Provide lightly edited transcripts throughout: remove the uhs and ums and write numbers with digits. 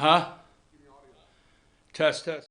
Huh? Test, test.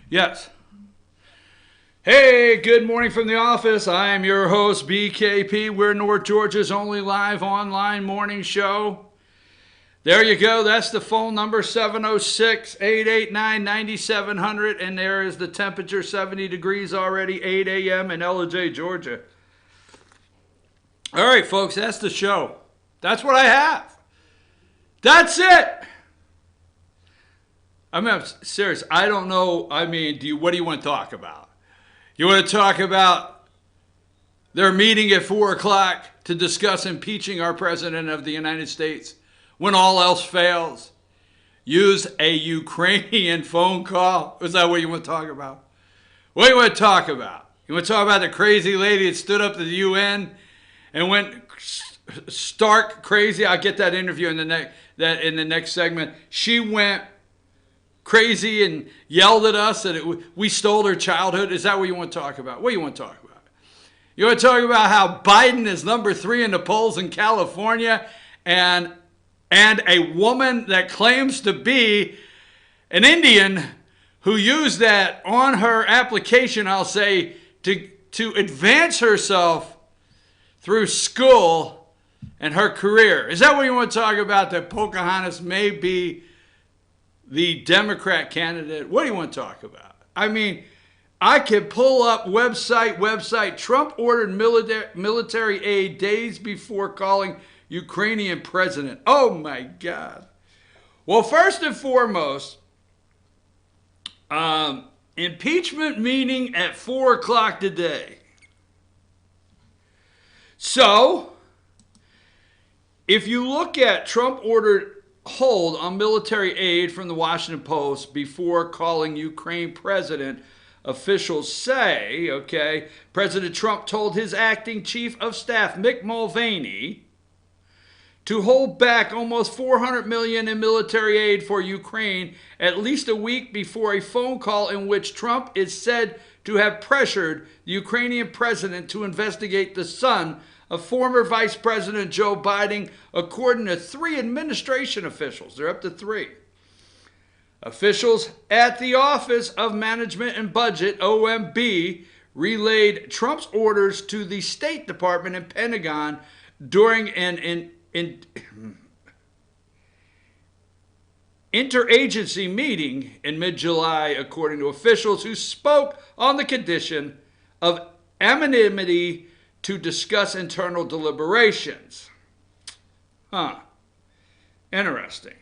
Yes. Hey, good morning from the office. I am your host, BKP. We're North Georgia's only live online morning show. There you go. That's the phone number, 706-889-9700. And there is the temperature, 70 degrees already, 8 a.m. in Ellijay, Georgia. All right, folks, that's the show. That's what I have. That's it. I'm serious. I don't know. I mean, what do you want to talk about? You want to talk about their meeting at 4 o'clock to discuss impeaching our President of the United States when all else fails? use a Ukrainian phone call? Is that what you want to talk about? What do you want to talk about? You want to talk about the crazy lady that stood up to the UN and went stark crazy? I'll get that interview in the next segment. She went crazy and yelled at us and we stole her childhood. Is that what you want to talk about? What do you want to talk about? You want to talk about how Biden is number 3 in the polls in California and a woman that claims to be an Indian who used that on her application, I'll say, to advance herself through school and her career. Is that what you want to talk about, that Pocahontas may be the Democrat candidate? What do you want to talk about? I mean, I can pull up website. Trump ordered military aid days before calling Ukrainian president. Oh my God. Well, first and foremost, impeachment meeting at 4 o'clock today. So, if you look at Trump ordered hold on military aid from the Washington Post before calling Ukraine president, officials say, okay, President Trump told his acting chief of staff, Mick Mulvaney, to hold back almost $400 million in military aid for Ukraine at least a week before a phone call in which Trump is said to have pressured the Ukrainian president to investigate the son of former Vice President Joe Biden, according to 3 administration officials. They're up to 3. Officials at the Office of Management and Budget, OMB, relayed Trump's orders to the State Department and Pentagon during an interagency meeting in mid-July, according to officials who spoke on the condition of anonymity to discuss internal deliberations. Interesting.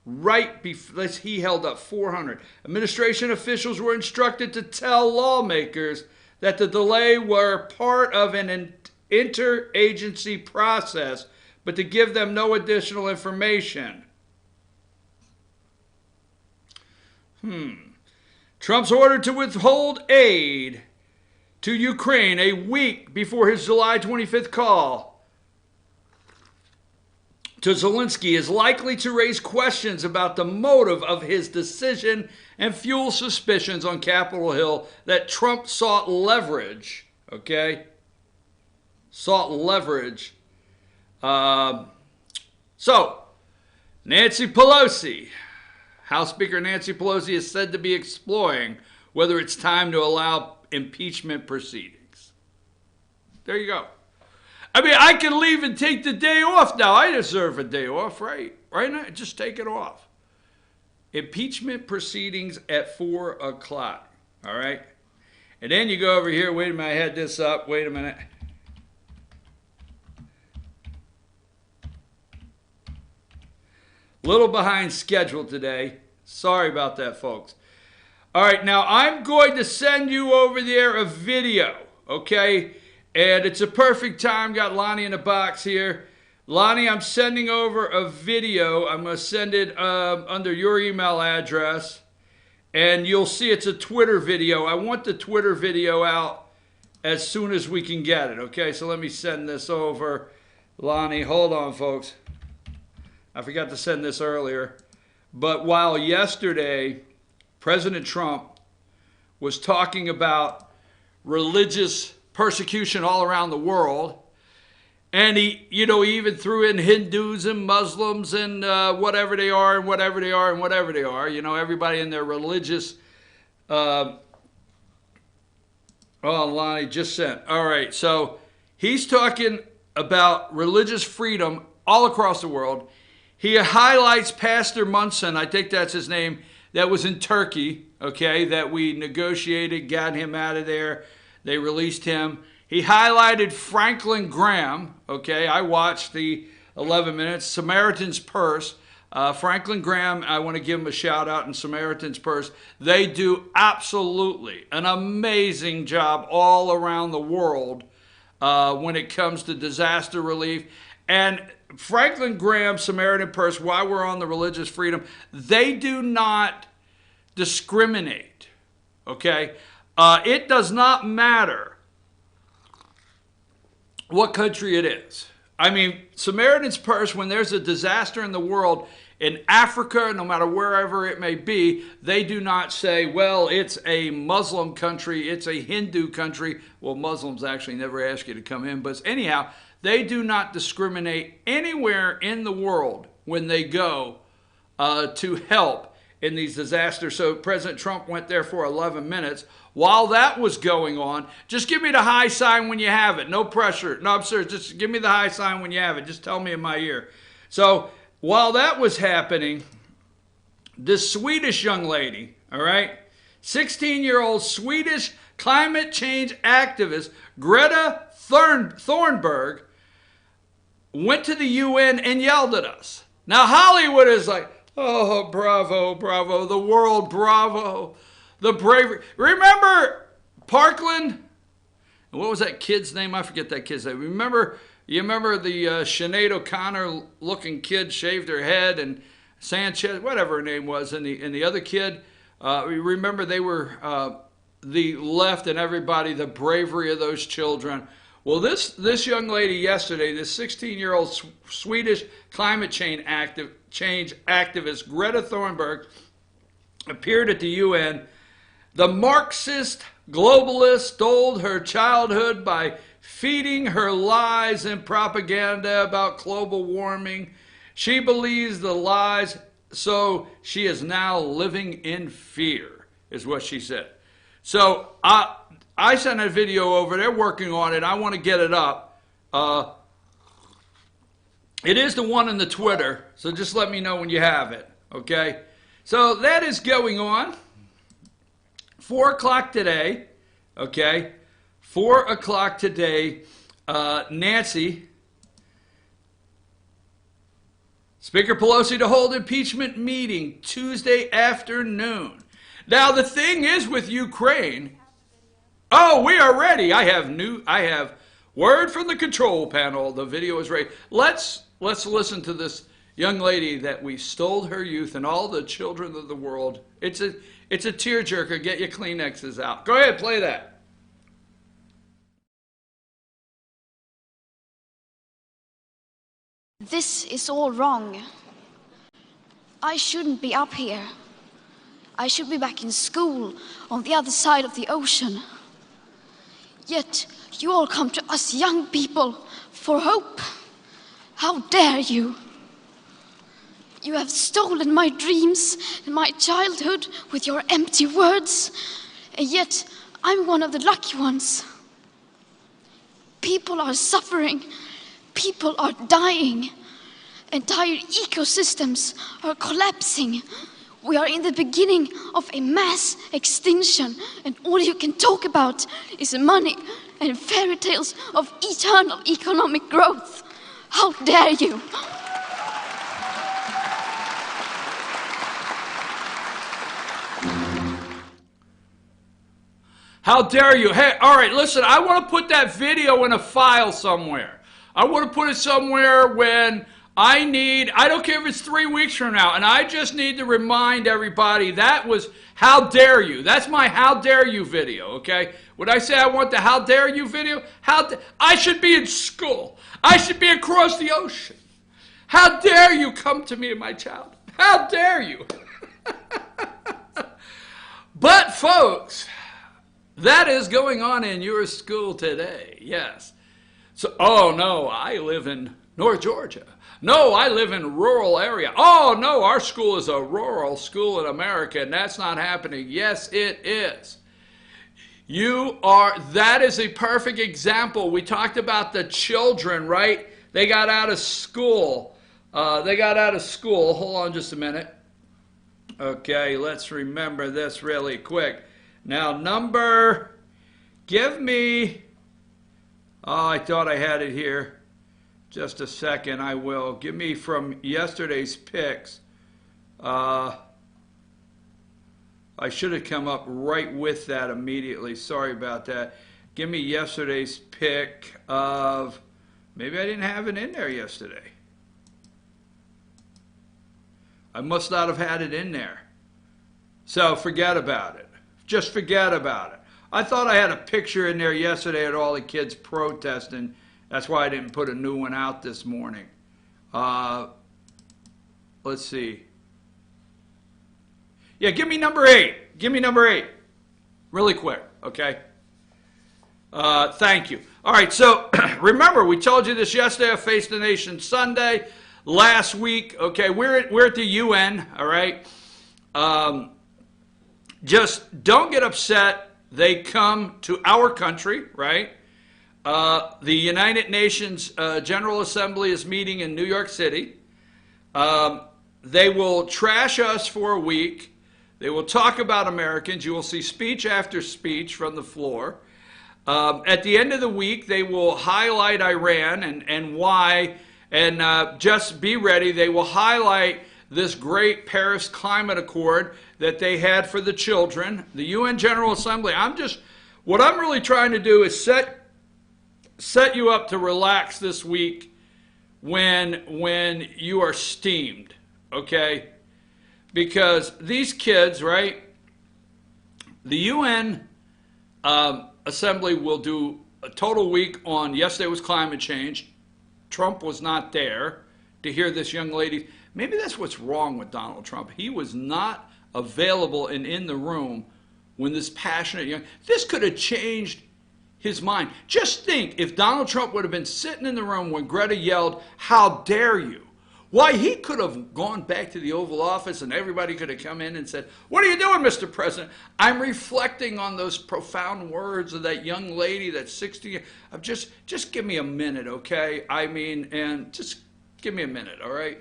Right before he held up 400. Administration officials were instructed to tell lawmakers that the delay were part of an interagency process, but to give them no additional information. Trump's order to withhold aid to Ukraine a week before his July 25th call to Zelensky is likely to raise questions about the motive of his decision and fuel suspicions on Capitol Hill that Trump sought leverage, okay? Sought leverage. So, Nancy Pelosi, House Speaker Nancy Pelosi is said to be exploring whether it's time to allow impeachment proceedings. There you go. I mean, I can leave and take the day off now. I deserve a day off, right? Right now, just take it off. Impeachment proceedings at 4 o'clock, all right? And then you go over here. Wait a minute, I had this up. Wait a minute. Little behind schedule today. Sorry about that, folks. All right, now I'm going to send you over there a video, okay? And it's a perfect time. Got Lonnie in the box here. Lonnie, I'm sending over a video. I'm going to send it under your email address. And you'll see it's a Twitter video. I want the Twitter video out as soon as we can get it, okay? So let me send this over. Lonnie, hold on, folks. I forgot to send this earlier. But while yesterday President Trump was talking about religious persecution all around the world, and he even threw in Hindus and Muslims and whatever they are and whatever they are and whatever they are, everybody in their religious, oh, Lonnie just sent. All right, so he's talking about religious freedom all across the world. He highlights Pastor Munson, I think that's his name, that was in Turkey, okay, that we negotiated, got him out of there. They released him. He highlighted Franklin Graham, okay, I watched the 11 minutes, Samaritan's Purse. Franklin Graham, I want to give him a shout out in Samaritan's Purse. They do absolutely an amazing job all around the world when it comes to disaster relief. And Franklin Graham's Samaritan Purse, while we're on the religious freedom, they do not discriminate, okay? It does not matter what country it is. I mean, Samaritan's Purse, when there's a disaster in the world, in Africa, no matter wherever it may be, they do not say, well, it's a Muslim country, it's a Hindu country. Well, Muslims actually never ask you to come in, but anyhow, they do not discriminate anywhere in the world when they go to help in these disasters. So President Trump went there for 11 minutes. While that was going on, just give me the high sign when you have it. No pressure. No, I'm serious. Just give me the high sign when you have it. Just tell me in my ear. So while that was happening, this Swedish young lady, all right, 16-year-old Swedish climate change activist Greta Thunberg went to the UN and yelled at us. Now Hollywood is like, oh, bravo, bravo, the world, bravo, the bravery. Remember Parkland? What was that kid's name? I forget that kid's name. You remember the Sinead O'Connor looking kid shaved her head, and Sanchez, whatever her name was, and the other kid. Remember they were the left and everybody, the bravery of those children. Well, this young lady yesterday, this 16-year-old Swedish climate change activist Greta Thunberg, appeared at the UN. The Marxist globalist stole her childhood by feeding her lies and propaganda about global warming. She believes the lies, so she is now living in fear, is what she said. So I sent a video over. They're working on it. I want to get it up. It is the one in the Twitter, so just let me know when you have it, okay? So that is going on. 4 o'clock today, okay? 4 o'clock today, Nancy, Speaker Pelosi to hold impeachment meeting Tuesday afternoon. Now the thing is with Ukraine, oh, we are ready. I have word from the control panel. The video is ready. Let's listen to this young lady that we stole her youth and all the children of the world. It's a tearjerker. Get your Kleenexes out. Go ahead, play that. This is all wrong. I shouldn't be up here. I should be back in school on the other side of the ocean. Yet you all come to us young people for hope. How dare you? You have stolen my dreams and my childhood with your empty words, and yet I'm one of the lucky ones. People are suffering. People are dying. Entire ecosystems are collapsing. We are in the beginning of a mass extinction, and all you can talk about is money and fairy tales of eternal economic growth. How dare you? How dare you? Hey, all right, listen, I want to put that video in a file somewhere. I want to put it somewhere when I don't care if it's 3 weeks from now, and I just need to remind everybody that was how dare you. That's my how dare you video, okay? When I say I want the how dare you video, I should be in school. I should be across the ocean. How dare you come to me and my child? How dare you? But folks, that is going on in your school today, yes. So, oh no, I live in North Georgia. No, I live in a rural area. Oh no, our school is a rural school in America, and that's not happening. Yes, it is. That is a perfect example. We talked about the children, right? They got out of school. Hold on just a minute. Okay, let's remember this really quick. Now, give me, oh, I thought I had it here. Just a second, I will. Give me from yesterday's picks. I should have come up right with that immediately. Sorry about that. Give me yesterday's pick of Maybe I didn't have it in there yesterday. I must not have had it in there. So forget about it. Just forget about it. I thought I had a picture in there yesterday of all the kids protesting. That's why I didn't put a new one out this morning. Let's see. Yeah, give me number 8. Give me number 8. Really quick, okay? Thank you. All right, so remember, we told you this yesterday, Face the Nation Sunday. Last week, okay, we're at the UN, all right? Just don't get upset. They come to our country, right? The United Nations General Assembly is meeting in New York City. They will trash us for a week. They will talk about Americans. You will see speech after speech from the floor. At the end of the week, they will highlight Iran and why, and just be ready. They will highlight this great Paris Climate Accord that they had for the children. The UN General Assembly, what I'm really trying to do is set you up to relax this week when you are steamed, okay? Because these kids, right, the UN Assembly will do a total week on, yesterday was climate change. Trump was not there to hear this young lady. Maybe that's what's wrong with Donald Trump. He was not available and in the room when this passionate young, this could have changed his mind. Just think if Donald Trump would have been sitting in the room when Greta yelled, "How dare you?" Why, he could have gone back to the Oval Office and everybody could have come in and said, "What are you doing, Mr. President?" I'm reflecting on those profound words of that young lady that's 60. Just give me a minute, okay? I mean, and just give me a minute, all right?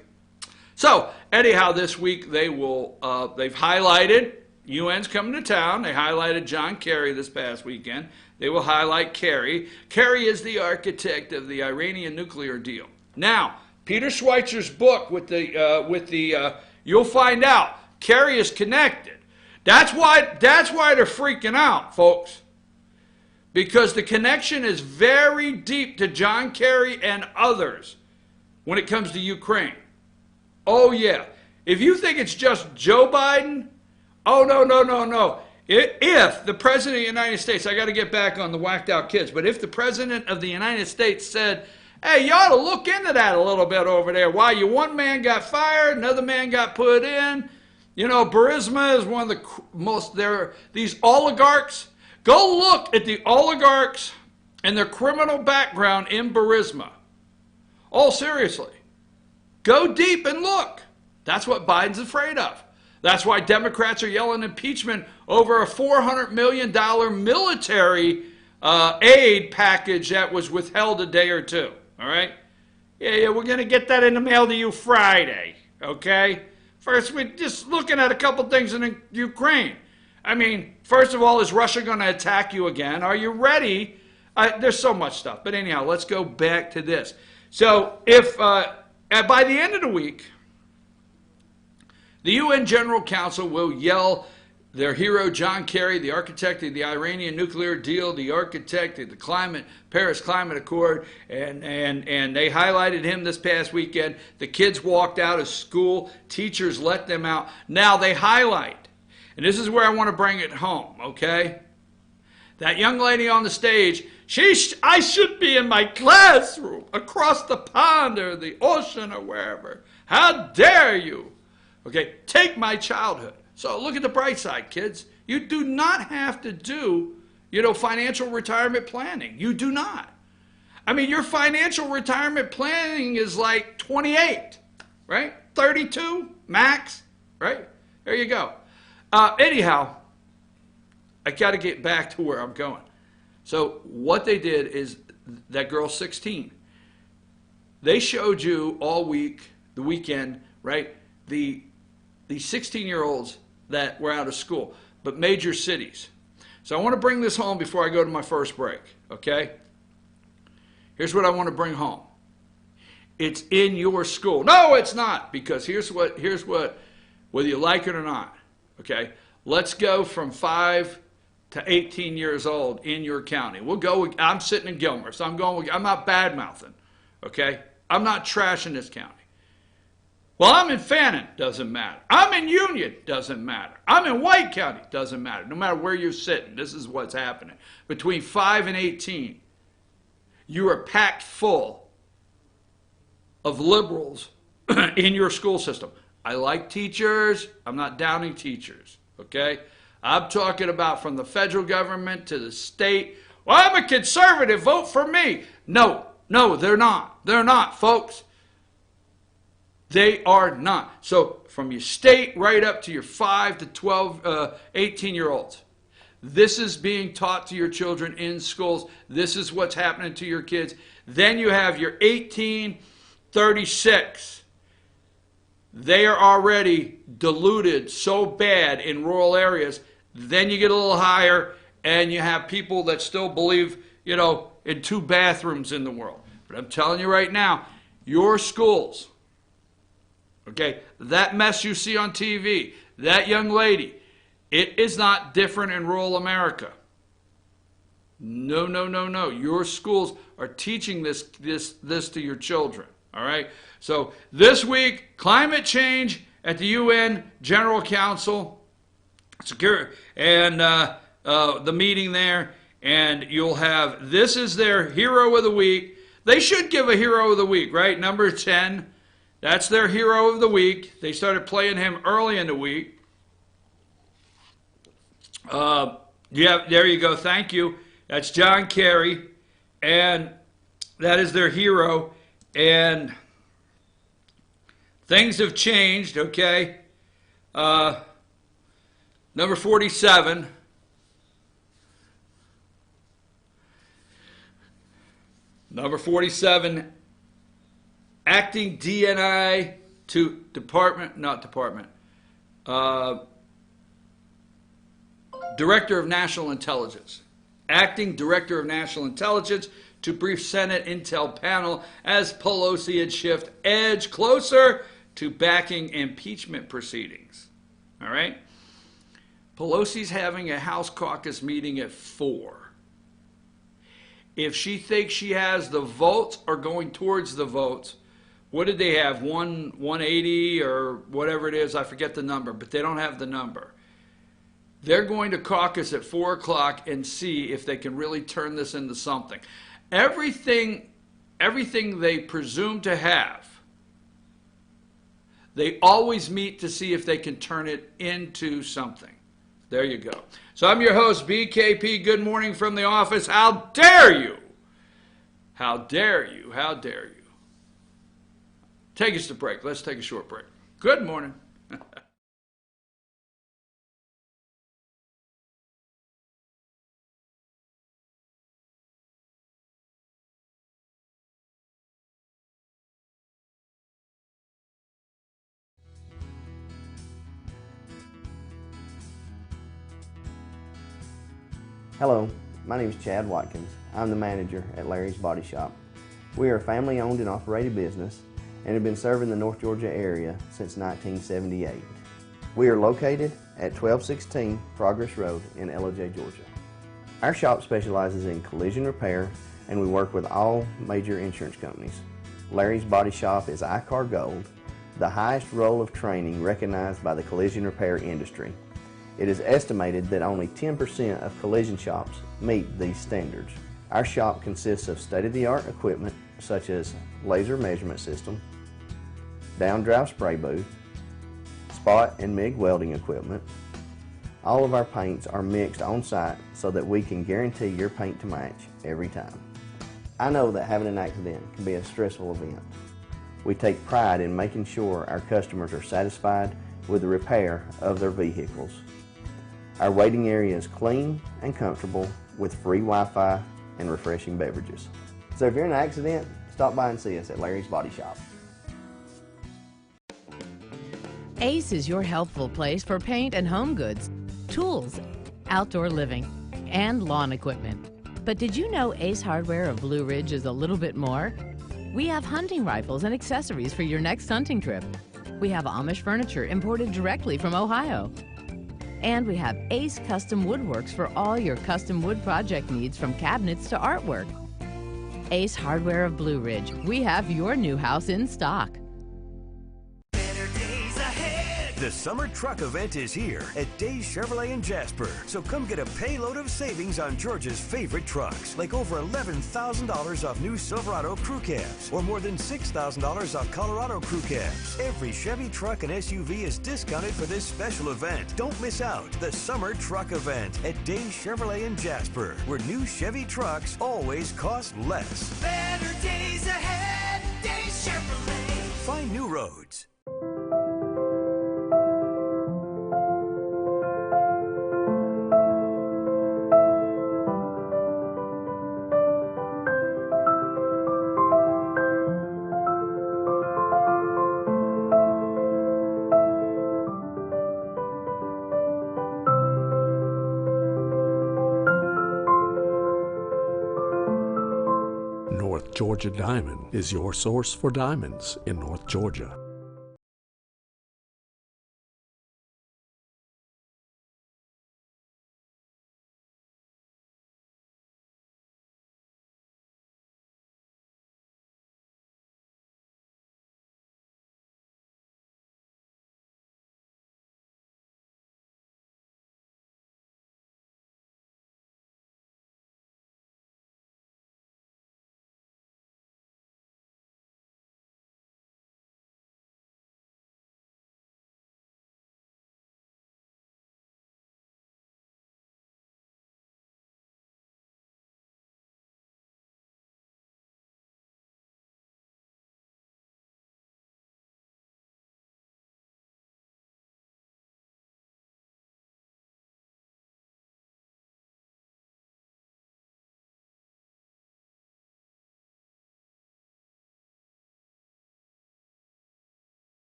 So, anyhow, this week they've highlighted, UN's coming to town. They highlighted John Kerry this past weekend. They will highlight Kerry. Kerry is the architect of the Iranian nuclear deal. Now, Peter Schweitzer's book you'll find out Kerry is connected. That's why they're freaking out, folks. Because the connection is very deep to John Kerry and others when it comes to Ukraine. Oh yeah. If you think it's just Joe Biden, oh no. If the President of the United States, I got to get back on the whacked out kids, but if the President of the United States said, "Hey, you ought to look into that a little bit over there. Why, one man got fired, another man got put in. You know, Burisma is one of the these oligarchs. Go look at the oligarchs and their criminal background in Burisma. Oh, seriously. Go deep and look. That's what Biden's afraid of. That's why Democrats are yelling impeachment over a $400 million military aid package that was withheld a day or two. All right? Yeah, we're going to get that in the mail to you Friday, okay? First, we're just looking at a couple things in Ukraine. I mean, first of all, is Russia going to attack you again? Are you ready? There's so much stuff. But anyhow, let's go back to this. So if by the end of the week, the UN General Council will yell their hero, John Kerry, the architect of the Iranian nuclear deal, the architect of the Paris Climate Accord, and they highlighted him this past weekend. The kids walked out of school. Teachers let them out. Now they highlight, and this is where I want to bring it home, okay? That young lady on the stage, I should be in my classroom across the pond or the ocean or wherever. How dare you? Okay, take my childhood. So look at the bright side, kids. You do not have to do, financial retirement planning. You do not. I mean, your financial retirement planning is like 28, right? 32 max, right? There you go. Anyhow, I got to get back to where I'm going. So what they did is that girl's 16. They showed you all week, the weekend, right? The 16-year-olds that were out of school, but major cities. So I want to bring this home before I go to my first break, okay? Here's what I want to bring home. It's in your school. No, it's not, because here's what, whether you like it or not, okay? Let's go from 5 to 18 years old in your county. I'm sitting in Gilmer, so I'm not bad-mouthing, okay? I'm not trashing this county. Well, I'm in Fannin, doesn't matter. I'm in Union, doesn't matter. I'm in White County, doesn't matter. No matter where you're sitting, this is what's happening. Between 5 and 18, you are packed full of liberals in your school system. I like teachers. I'm not downing teachers, okay? I'm talking about from the federal government to the state. Well, I'm a conservative. Vote for me. No, they're not. They're not, folks. They are not. So from your state right up to your 5 to 12, 18-year-olds, this is being taught to your children in schools. This is what's happening to your kids. Then you have your 18-36. They are already diluted so bad in rural areas. Then you get a little higher, and you have people that still believe, in 2 bathrooms in the world. But I'm telling you right now, your schools, okay, that mess you see on TV, that young lady, it is not different in rural America. No. Your schools are teaching this to your children, all right? So this week, climate change at the UN General Council, secure, and the meeting there, and you'll have, this is their hero of the week. They should give a hero of the week, right? Number 10. That's their hero of the week. They started playing him early in the week. There you go. Thank you. That's John Kerry. And that is their hero. And things have changed, okay? Number 47. Number 47. Acting DNI to Director of National Intelligence. Acting Director of National Intelligence to brief Senate Intel panel as Pelosi had shifted edge closer to backing impeachment proceedings. All right? Pelosi's having a House caucus meeting at 4. If she thinks she has the votes or going towards the votes, what did they have? 180 or whatever it is? I forget the number, but they don't have the number. They're going to caucus at 4 o'clock and see if they can really turn this into something. Everything they presume to have, they always meet to see if they can turn it into something. There you go. So I'm your host, BKP. Good morning from the office. How dare you? How dare you? How dare you? Take us to break. Let's take a short break. Good morning. Hello, my name is Chad Watkins. I'm the manager at Larry's Body Shop. We are a family-owned and operated business and have been serving the North Georgia area since 1978. We are located at 1216 Progress Road in LOJ, Georgia. Our shop specializes in collision repair, and we work with all major insurance companies. Larry's Body Shop is ICAR Gold, the highest role of training recognized by the collision repair industry. It is estimated that only 10% of collision shops meet these standards. Our shop consists of state-of-the-art equipment such as laser measurement system, down-drive spray booth, spot and MIG welding equipment. All of our paints are mixed on site so that we can guarantee your paint to match every time. I know that having an accident can be a stressful event. We take pride in making sure our customers are satisfied with the repair of their vehicles. Our waiting area is clean and comfortable with free Wi-Fi and refreshing beverages. So if you're in an accident, stop by and see us at Larry's Body Shop. Ace is your helpful place for paint and home goods, tools, outdoor living, and lawn equipment. But did you know Ace Hardware of Blue Ridge is a little bit more? We have hunting rifles and accessories for your next hunting trip. We have Amish furniture imported directly from Ohio. And we have Ace Custom Woodworks for all your custom wood project needs, from cabinets to artwork. Ace Hardware of Blue Ridge. We have your new house in stock. The summer truck event is here at Days Chevrolet in Jasper. So come get a payload of savings on Georgia's favorite trucks, like over $11,000 off new Silverado crew cabs, or more than $6,000 off Colorado crew cabs. Every Chevy truck and SUV is discounted for this special event. Don't miss out. The summer truck event at Days Chevrolet in Jasper, where new Chevy trucks always cost less. Better days ahead, Days Chevrolet. Find new roads. North Georgia Diamond is your source for diamonds in North Georgia.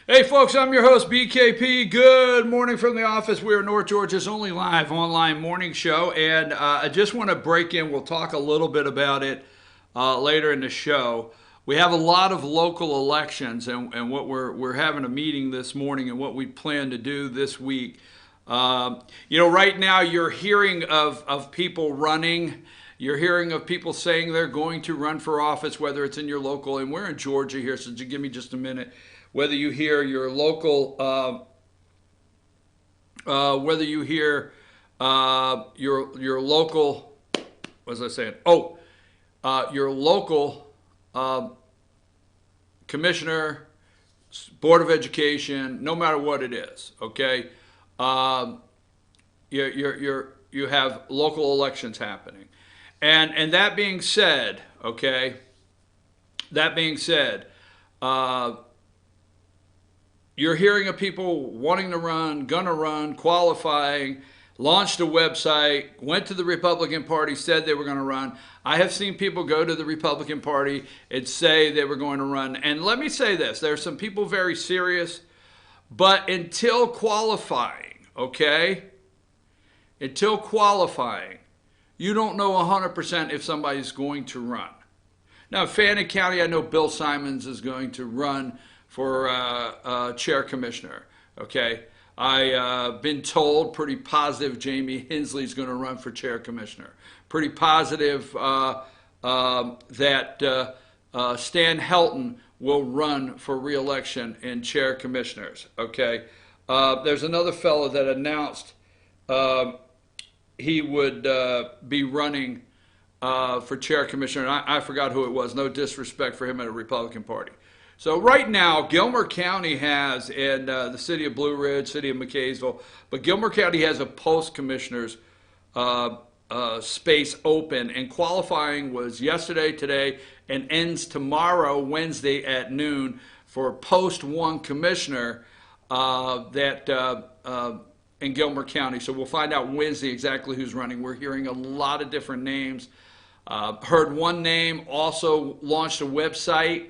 Hey folks, I'm your host BKP. Good morning from the office. We are North Georgia's only live online morning show, and I just want to break in. We'll talk a little bit about it later in the show. We have a lot of local elections, and what we're having a meeting this morning, and what we plan to do this week. Right now you're hearing of people running. You're hearing of people saying they're going to run for office, whether it's in your local, and we're in Georgia here, so give me just a minute. Whether you hear your local, your local, what was I saying? Your local commissioner, board of education, no matter what it is, okay. You have local elections happening, and that being said, okay. That being said. You're hearing of people wanting to run, gonna run, qualifying, launched a website, went to the Republican Party, said they were going to run. I have seen people go to the Republican Party and say they were going to run. And let me say this, there are some people very serious, but until qualifying, okay? Until qualifying, you don't know 100% if somebody's going to run. Now, Fannin County, I know Bill Simons is going to run for chair commissioner, okay? I've been told pretty positive Jamie Hensley's going to run for chair commissioner. Pretty positive that Stan Helton will run for re-election in chair commissioners, okay? There's another fellow that announced he would be running for chair commissioner. And I forgot who it was. No disrespect for him at a Republican Party. So right now, Gilmer County has, and the city of Blue Ridge, city of McKaysville, but Gilmer County has a post-commissioners space open, and qualifying was yesterday, today, and ends tomorrow, Wednesday at noon, for post-1 commissioner in Gilmer County. So we'll find out Wednesday exactly who's running. We're hearing a lot of different names. Heard one name, also launched a website,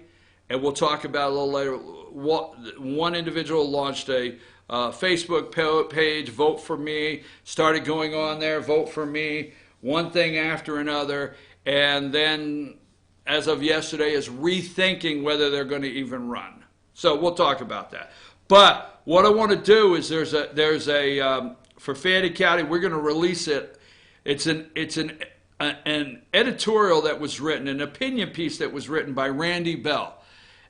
and we'll talk about a little later. One individual launched a Facebook page, Vote for Me, started going on there, Vote for Me, one thing after another, and then as of yesterday is rethinking whether they're going to even run. So we'll talk about that. But what I want to do is there's a for Fayette County, we're going to release it. It's an editorial that was written, an opinion piece that was written by Randy Bell.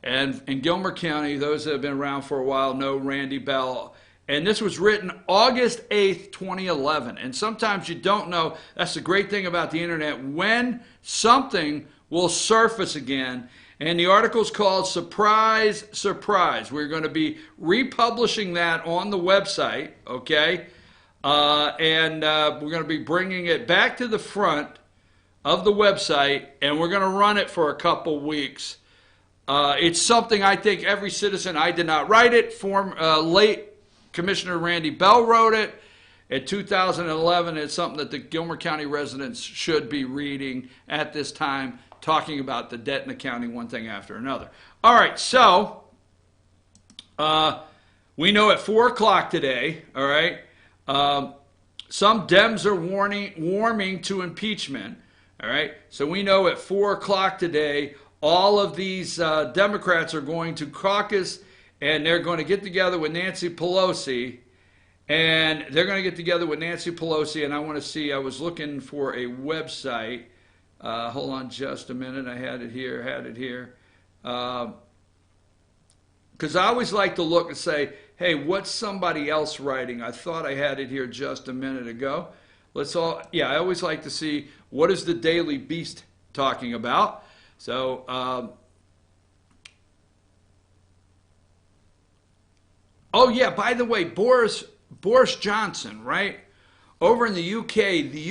And in Gilmer County, those that have been around for a while know Randy Bell. And this was written August 8th, 2011. And sometimes you don't know. That's the great thing about the internet. When something will surface again. And the article's called Surprise, Surprise. We're going to be republishing that on the website, okay? And we're going to be bringing it back to the front of the website. And we're going to run it for a couple weeks. It's something I think every citizen, I did not write it, late Commissioner Randy Bell wrote it in 2011. It's something that the Gilmer County residents should be reading at this time, talking about the debt in the county, one thing after another. All right, so we know at 4 o'clock today, all right, some Dems are warming to impeachment, all right. So we know at 4 o'clock today, all of these Democrats are going to caucus, and they're going to get together with Nancy Pelosi. And they're going to get together with Nancy Pelosi. And I want to see, I was looking for a website. Hold on just a minute. I had it here. Because I always like to look and say, hey, what's somebody else writing? I thought I had it here just a minute ago. I always like to see what is the Daily Beast talking about. So, oh yeah, by the way, Boris Johnson, right? Over in the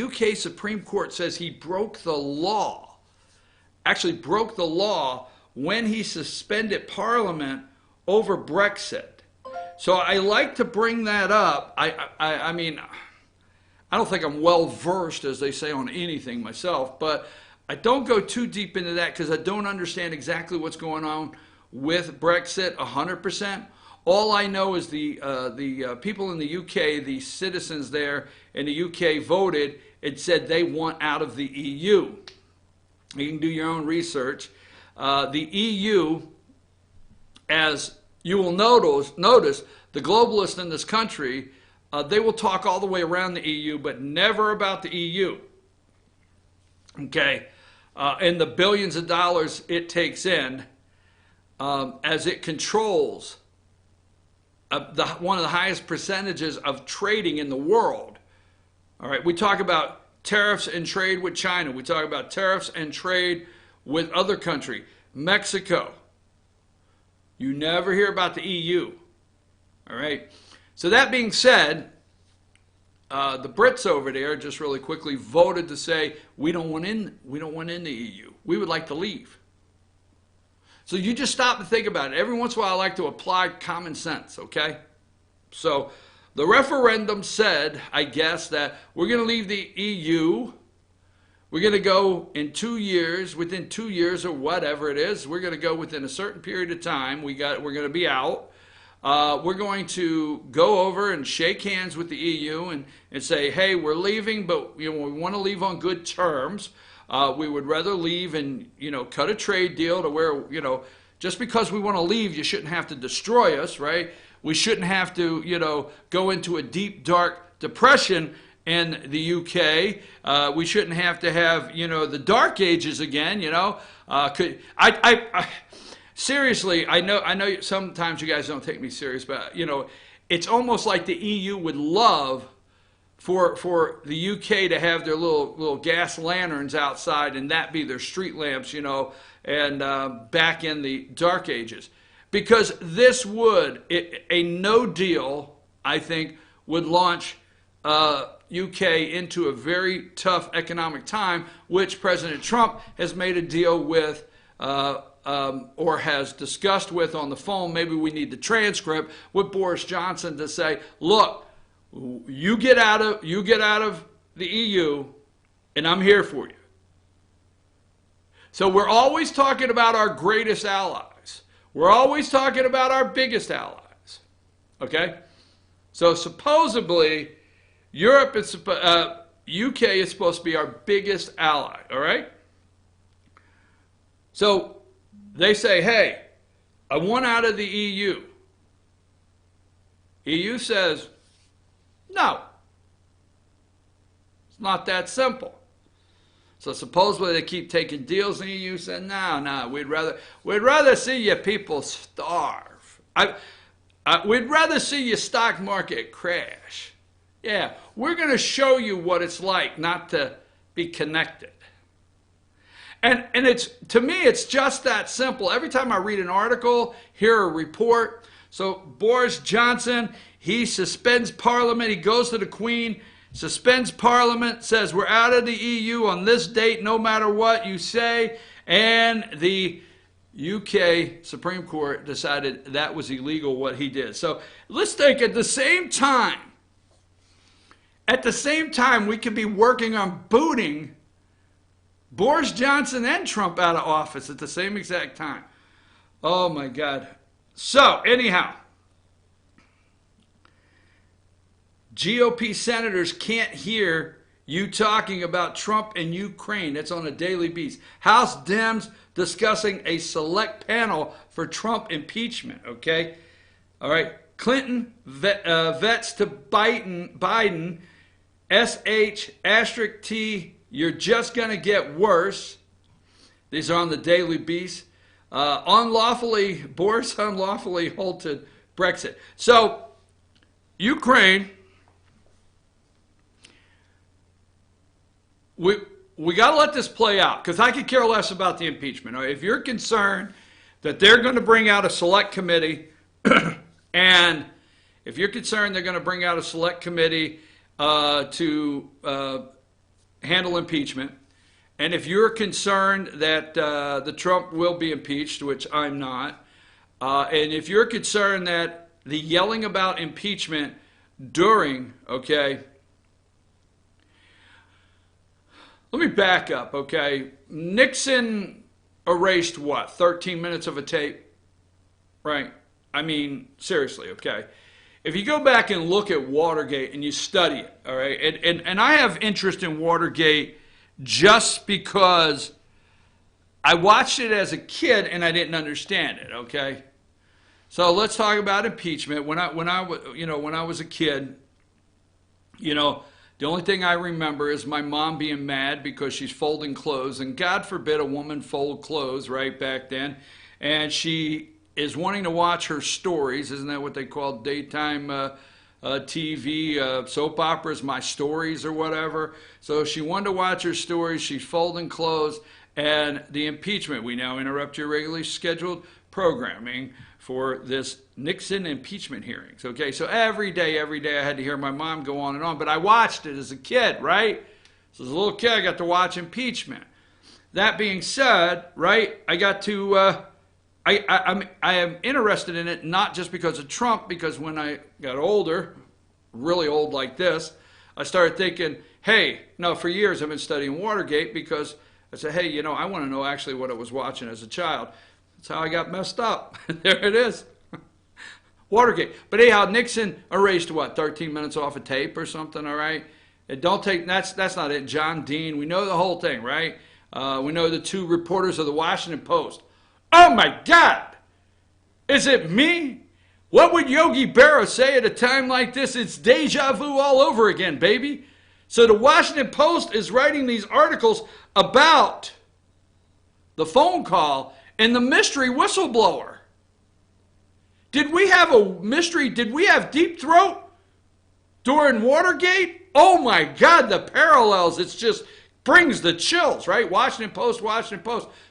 UK Supreme Court says he broke the law. Actually broke the law when he suspended Parliament over Brexit. So I like to bring that up. I mean, I don't think I'm well versed, as they say, on anything myself, but I don't go too deep into that because I don't understand exactly what's going on with Brexit 100%. All I know is the people in the UK, the citizens there in the UK voted and said they want out of the EU. You can do your own research. The EU, as you will notice, the globalists in this country, they will talk all the way around the EU, but never about the EU. Okay? And the billions of dollars it takes in as it controls one of the highest percentages of trading in the world. All right, we talk about tariffs and trade with China. We talk about tariffs and trade with other countries. Mexico. You never hear about the EU. All right. So that being said, the Brits over there just really quickly voted to say we don't want in the EU. We would like to leave. So you just stop and think about it. Every once in a while I like to apply common sense, okay? So the referendum said, I guess, that we're going to leave the EU. We're going to go in 2 years, within 2 years or whatever it is. We're going to go within a certain period of time. We're going to be out. We're going to go over and shake hands with the EU and say, hey, we're leaving, but we want to leave on good terms. We would rather leave and, cut a trade deal to where, just because we want to leave, you shouldn't have to destroy us, right? We shouldn't have to, go into a deep, dark depression in the UK. We shouldn't have to have, the dark ages again, seriously, I know sometimes you guys don't take me serious, but, it's almost like the EU would love for the UK to have their little gas lanterns outside and that be their street lamps, and back in the dark ages. Because this would, a no deal, I think, would launch UK into a very tough economic time, which President Trump has made a deal with or has discussed with on the phone. Maybe we need the transcript with Boris Johnson to say, look, you get out of the EU, and I'm here for you. So we're always talking about our greatest allies. We're always talking about our biggest allies. Okay? So supposedly, Europe is, UK is supposed to be our biggest ally, all right? So they say, hey, I want out of the EU. EU says, no. It's not that simple. So supposedly they keep taking deals, and the EU said, no, we'd rather see you people starve. We'd rather see your stock market crash. Yeah, we're going to show you what it's like not to be connected. And it's, to me, it's just that simple. Every time I read an article, hear a report. So Boris Johnson, he suspends Parliament. He goes to the Queen, suspends Parliament, says we're out of the EU on this date, no matter what you say. And the UK Supreme Court decided that was illegal what he did. So let's think at the same time, we could be working on booting Boris Johnson and Trump out of office at the same exact time. Oh my God. So anyhow, GOP senators can't hear you talking about Trump and Ukraine. That's on a daily basis. House Dems discussing a select panel for Trump impeachment. Okay. All right. Clinton vets to Biden. SH asterisk T, you're just going to get worse. These are on the Daily Beast. Boris unlawfully halted Brexit. So, Ukraine, we got to let this play out, because I could care less about the impeachment. Right? If you're concerned that they're going to bring out a select committee, and if you're concerned they're going to bring out a select committee to handle impeachment, and if you're concerned that the Trump will be impeached, which I'm not, and if you're concerned that the yelling about impeachment during, okay, let me back up, okay? Nixon erased what, 13 minutes of a tape, right? I mean, seriously, okay? If you go back and look at Watergate and you study it, all right, and I have interest in Watergate just because I watched it as a kid and I didn't understand it, okay? So let's talk about impeachment. When I was a kid, the only thing I remember is my mom being mad because she's folding clothes, and God forbid a woman fold clothes right back then, and she is wanting to watch her stories. Isn't that what they call daytime TV, soap operas, My Stories or whatever? So she wanted to watch her stories. She's folding clothes. And the impeachment, we now interrupt your regularly scheduled programming for this Nixon impeachment hearings. Okay, so every day I had to hear my mom go on and on. But I watched it as a kid, right? So as a little kid, I got to watch impeachment. That being said, right, I got to... I am interested in it not just because of Trump, because when I got older, really old like this, I started thinking, hey, no, for years I've been studying Watergate because I said, hey, I want to know actually what I was watching as a child. That's how I got messed up. There it is. Watergate. But anyhow, Nixon erased what, 13 minutes off a tape or something, all right? That's not it. John Dean, we know the whole thing, right? We know the two reporters of the Washington Post. Oh my God! Is it me? What would Yogi Berra say at a time like this? It's deja vu all over again, baby. So the Washington Post is writing these articles about the phone call and the mystery whistleblower. Did we have a mystery? Did we have Deep Throat during Watergate? Oh my God, the parallels. It's just brings the chills, right? Washington Post.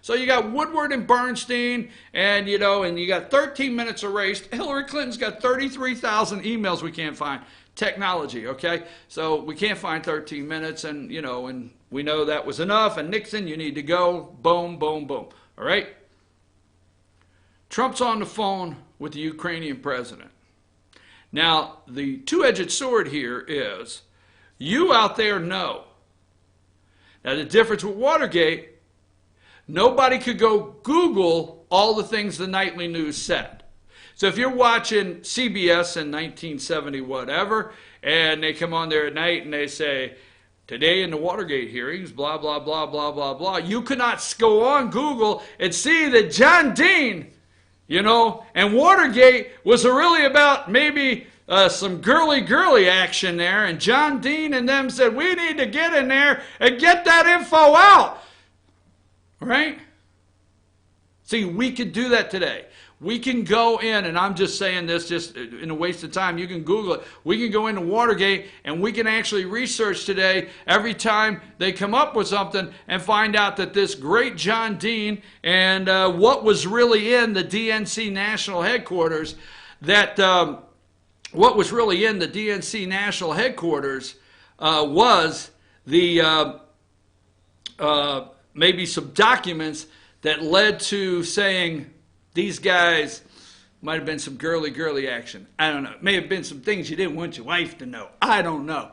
So you got Woodward and Bernstein, and you got 13 minutes erased. Hillary Clinton's got 33,000 emails we can't find. Technology, okay? So we can't find 13 minutes, and and we know that was enough. And Nixon, you need to go. Boom, boom, boom. All right? Trump's on the phone with the Ukrainian president. Now, the two-edged sword here is you out there know. Now, the difference with Watergate, nobody could go Google all the things the nightly news said. So if you're watching CBS in 1970 whatever, and they come on there at night and they say, today in the Watergate hearings, blah, blah, blah, blah, blah, blah, you could not go on Google and see that John Dean, and Watergate was really about maybe some girly action there, and John Dean and them said, we need to get in there and get that info out. Right? See, we could do that today. We can go in, and I'm just saying this just in a waste of time. You can Google it. We can go into Watergate, and we can actually research today every time they come up with something and find out that this great John Dean and what was really in the DNC national headquarters, what was really in the DNC national headquarters was the maybe some documents that led to saying, these guys might have been some girly action. I don't know. It may have been some things you didn't want your wife to know. I don't know.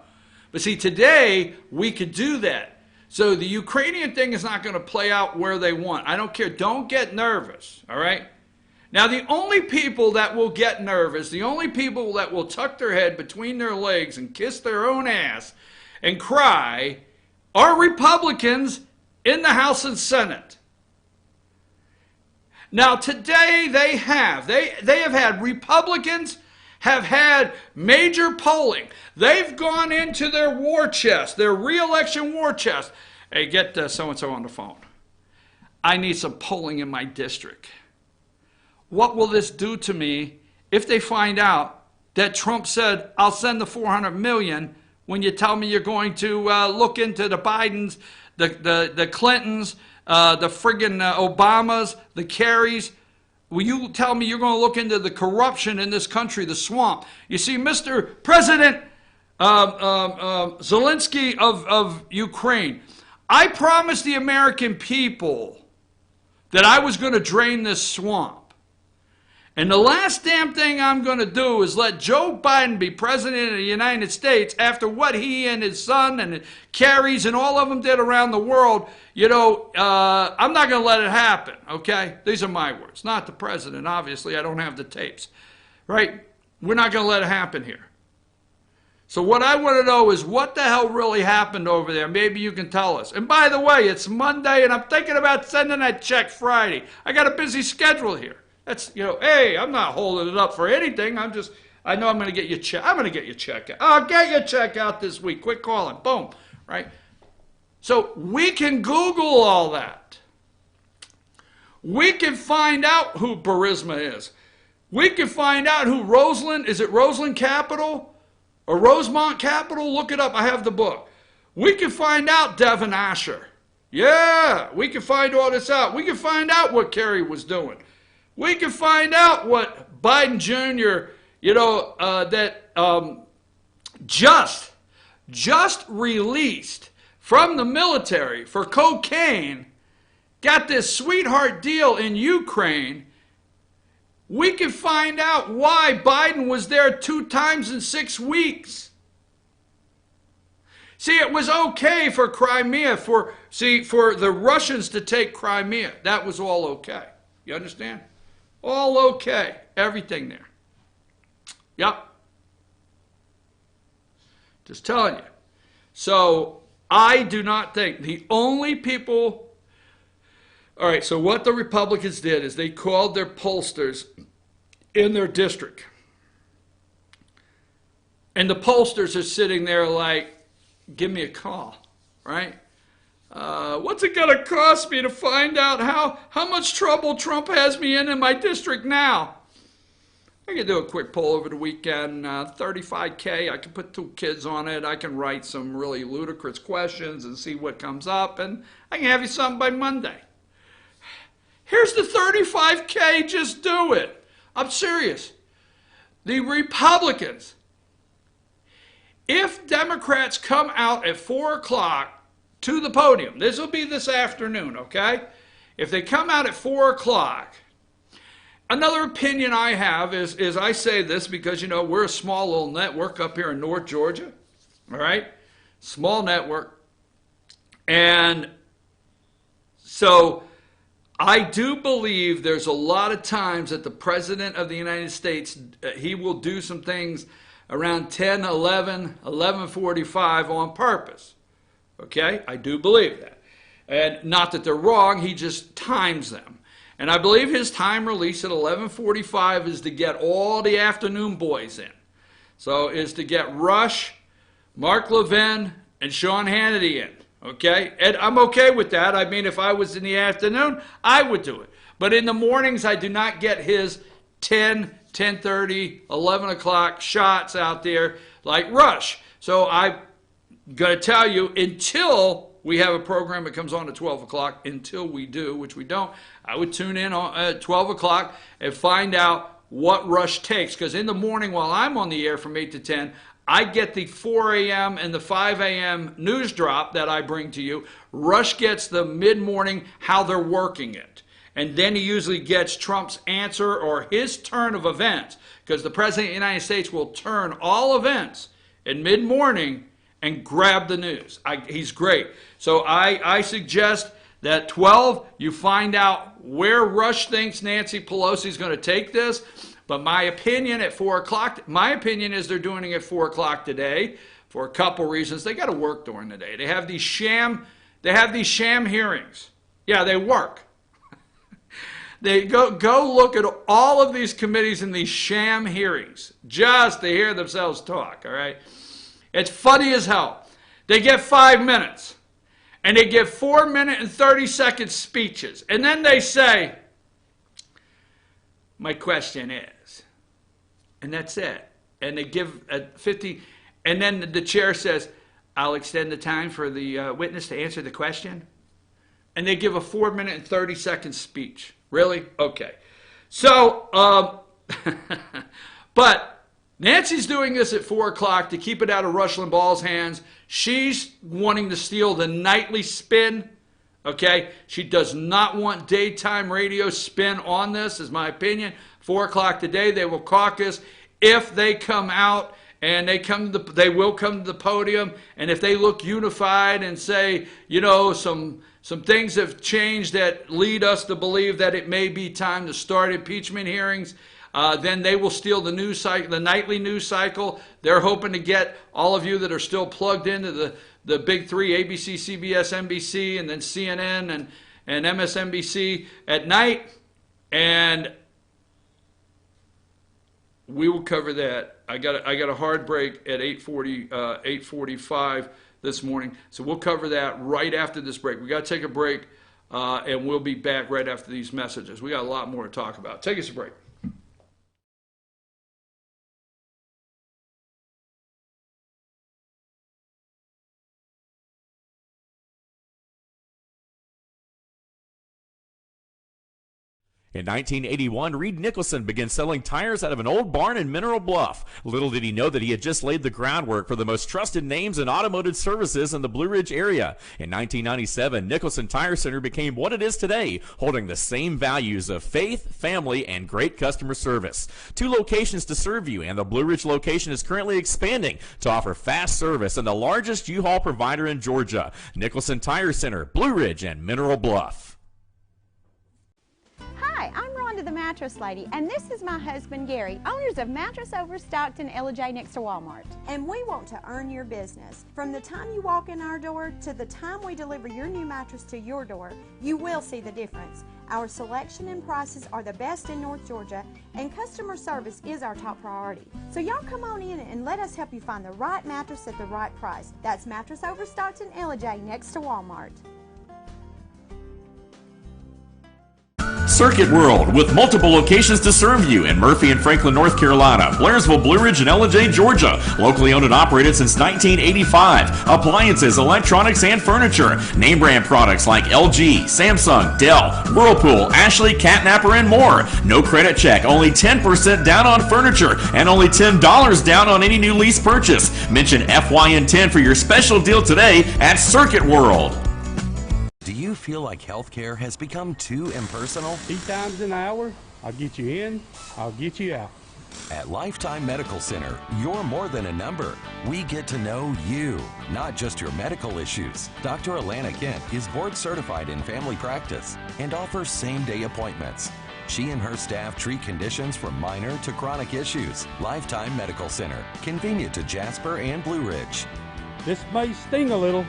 But see, today we could do that. So the Ukrainian thing is not going to play out where they want. I don't care. Don't get nervous, all right? Now, the only people that will get nervous, the only people that will tuck their head between their legs and kiss their own ass and cry are Republicans in the House and Senate. Now, today they have had, Republicans have had major polling. They've gone into their war chest, their re-election war chest. Hey, get so-and-so on the phone. I need some polling in my district. What will this do to me if they find out that Trump said, I'll send the $400 million when you tell me you're going to look into the Bidens, the Clintons, the friggin' Obamas, the Kerrys? Will you tell me you're going to look into the corruption in this country, the swamp? You see, Mr. President Zelensky of Ukraine, I promised the American people that I was going to drain this swamp. And the last damn thing I'm going to do is let Joe Biden be president of the United States after what he and his son and Kerry's and all of them did around the world. I'm not going to let it happen, okay? These are my words, not the president. Obviously, I don't have the tapes, right? We're not going to let it happen here. So what I want to know is what the hell really happened over there. Maybe you can tell us. And by the way, it's Monday, and I'm thinking about sending that check Friday. I got a busy schedule here. That's, hey, I'm not holding it up for anything. I know I'm going to get you check. I'm going to get your check out. I'll get your check out this week. Quit calling. Boom. Right? So we can Google all that. We can find out who Burisma is. We can find out who Roseland, is it Roseland Capital or Rosemont Capital? Look it up. I have the book. We can find out Devin Asher. Yeah, we can find all this out. We can find out what Kerry was doing. We can find out what Biden Jr., just released from the military for cocaine, got this sweetheart deal in Ukraine. We can find out why Biden was there 2 times in 6 weeks. See, it was okay for Crimea, for the Russians to take Crimea. That was all okay. You understand? All okay. Everything there. Yep. Just telling you. So I do not think the only people... All right, so what the Republicans did is they called their pollsters in their district. And the pollsters are sitting there like, give me a call, right? What's it going to cost me to find out how much trouble Trump has me in my district now? I can do a quick poll over the weekend, $35K. I can put 2 kids on it. I can write some really ludicrous questions and see what comes up, and I can have you something by Monday. Here's the $35K. Just do it. I'm serious. The Republicans, if Democrats come out at 4 o'clock to the podium, this will be this afternoon, okay? If they come out at 4 o'clock, another opinion I have is I say this because, we're a small little network up here in North Georgia, all right? Small network. And so I do believe there's a lot of times that the President of the United States, he will do some things around 10, 11, 11:45 on purpose. Okay? I do believe that. And not that they're wrong, he just times them. And I believe his time release at 11:45 is to get all the afternoon boys in. So is to get Rush, Mark Levin, and Sean Hannity in. Okay? And I'm okay with that. I mean, if I was in the afternoon, I would do it. But in the mornings, I do not get his 10, 10:30, 11 o'clock shots out there like Rush. So I'm going to tell you, until we have a program that comes on at 12 o'clock, until we do, which we don't, I would tune in at 12 o'clock and find out what Rush takes. Because in the morning while I'm on the air from 8 to 10, I get the 4 a.m. and the 5 a.m. news drop that I bring to you. Rush gets the mid-morning, how they're working it. And then he usually gets Trump's answer or his turn of events, because the President of the United States will turn all events in mid-morning and grab the news. He's great. So I suggest that 12, you find out where Rush thinks Nancy Pelosi is going to take this. But my opinion at 4 o'clock, my opinion is they're doing it at 4 o'clock today for a couple reasons. They got to work during the day. They have these sham hearings. Yeah, they work. They go look at all of these committees and these sham hearings just to hear themselves talk, all right? It's funny as hell. They get 5 minutes, and they give 4-minute and 30-second speeches. And then they say, my question is, and that's it. And they give a 50, and then the chair says, I'll extend the time for the witness to answer the question. And they give a 4-minute and 30-second speech. Really? Okay. So, but Nancy's doing this at 4 o'clock to keep it out of Rush Limbaugh's hands. She's wanting to steal the nightly spin. Okay? She does not want daytime radio spin on this, is my opinion. 4 o'clock today, they will caucus. If they come out and they will come to the podium, and if they look unified and say, you know, some things have changed that lead us to believe that it may be time to start impeachment hearings, then they will steal the news cycle, the nightly news cycle. They're hoping to get all of you that are still plugged into the big three, ABC, CBS, NBC, and then CNN and MSNBC at night. And we will cover that. I got a hard break at 8:45 this morning. So we'll cover that right after this break. We got to take a break, and we'll be back right after these messages. We got a lot more to talk about. Take us a break. In 1981, Reed Nicholson began selling tires out of an old barn in Mineral Bluff. Little did he know that he had just laid the groundwork for the most trusted names in automotive services in the Blue Ridge area. In 1997, Nicholson Tire Center became what it is today, holding the same values of faith, family, and great customer service. 2 locations to serve you, and the Blue Ridge location is currently expanding to offer fast service and the largest U-Haul provider in Georgia. Nicholson Tire Center, Blue Ridge, and Mineral Bluff. Hi, I'm Rhonda the Mattress Lady, and this is my husband Gary, owners of Mattress Overstocked in J next to Walmart. And we want to earn your business. From the time you walk in our door to the time we deliver your new mattress to your door, you will see the difference. Our selection and prices are the best in North Georgia, and customer service is our top priority. So y'all come on in and let us help you find the right mattress at the right price. That's Mattress Overstocked in J next to Walmart. Circuit World, with multiple locations to serve you in Murphy and Franklin, North Carolina, Blairsville, Blue Ridge, and J, Georgia. Locally owned and operated since 1985. Appliances, electronics, and furniture. Name brand products like LG, Samsung, Dell, Whirlpool, Ashley, Catnapper, and more. No credit check, only 10% down on furniture, and only $10 down on any new lease purchase. Mention FYN10 for your special deal today at Circuit World. Do you feel like healthcare has become too impersonal? 8 times an hour, I'll get you in, I'll get you out. At Lifetime Medical Center, you're more than a number. We get to know you, not just your medical issues. Dr. Alana Kent is board certified in family practice and offers same-day appointments. She and her staff treat conditions from minor to chronic issues. Lifetime Medical Center, convenient to Jasper and Blue Ridge. This may sting a little.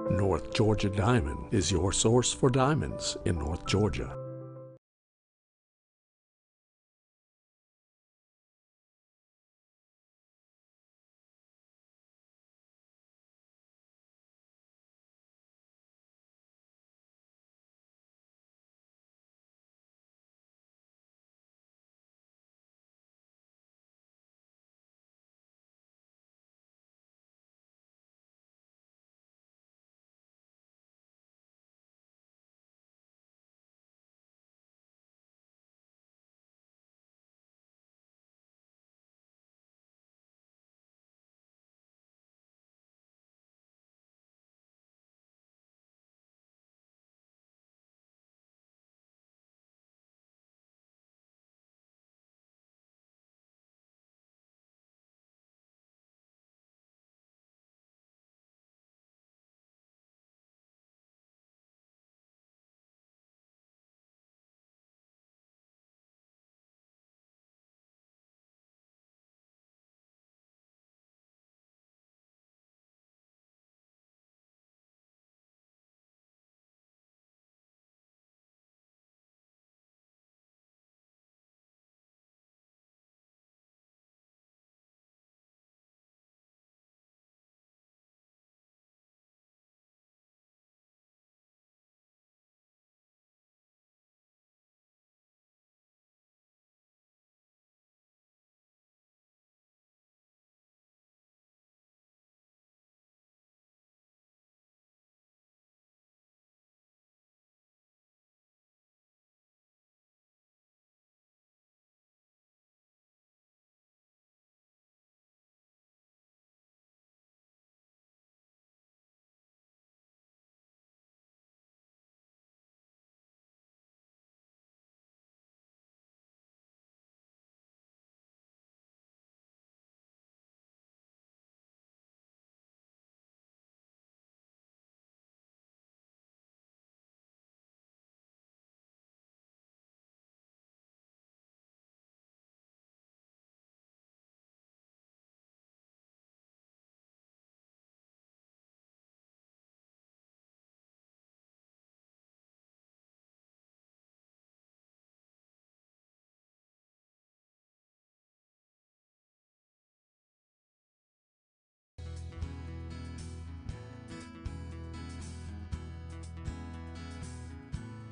North Georgia Diamond is your source for diamonds in North Georgia.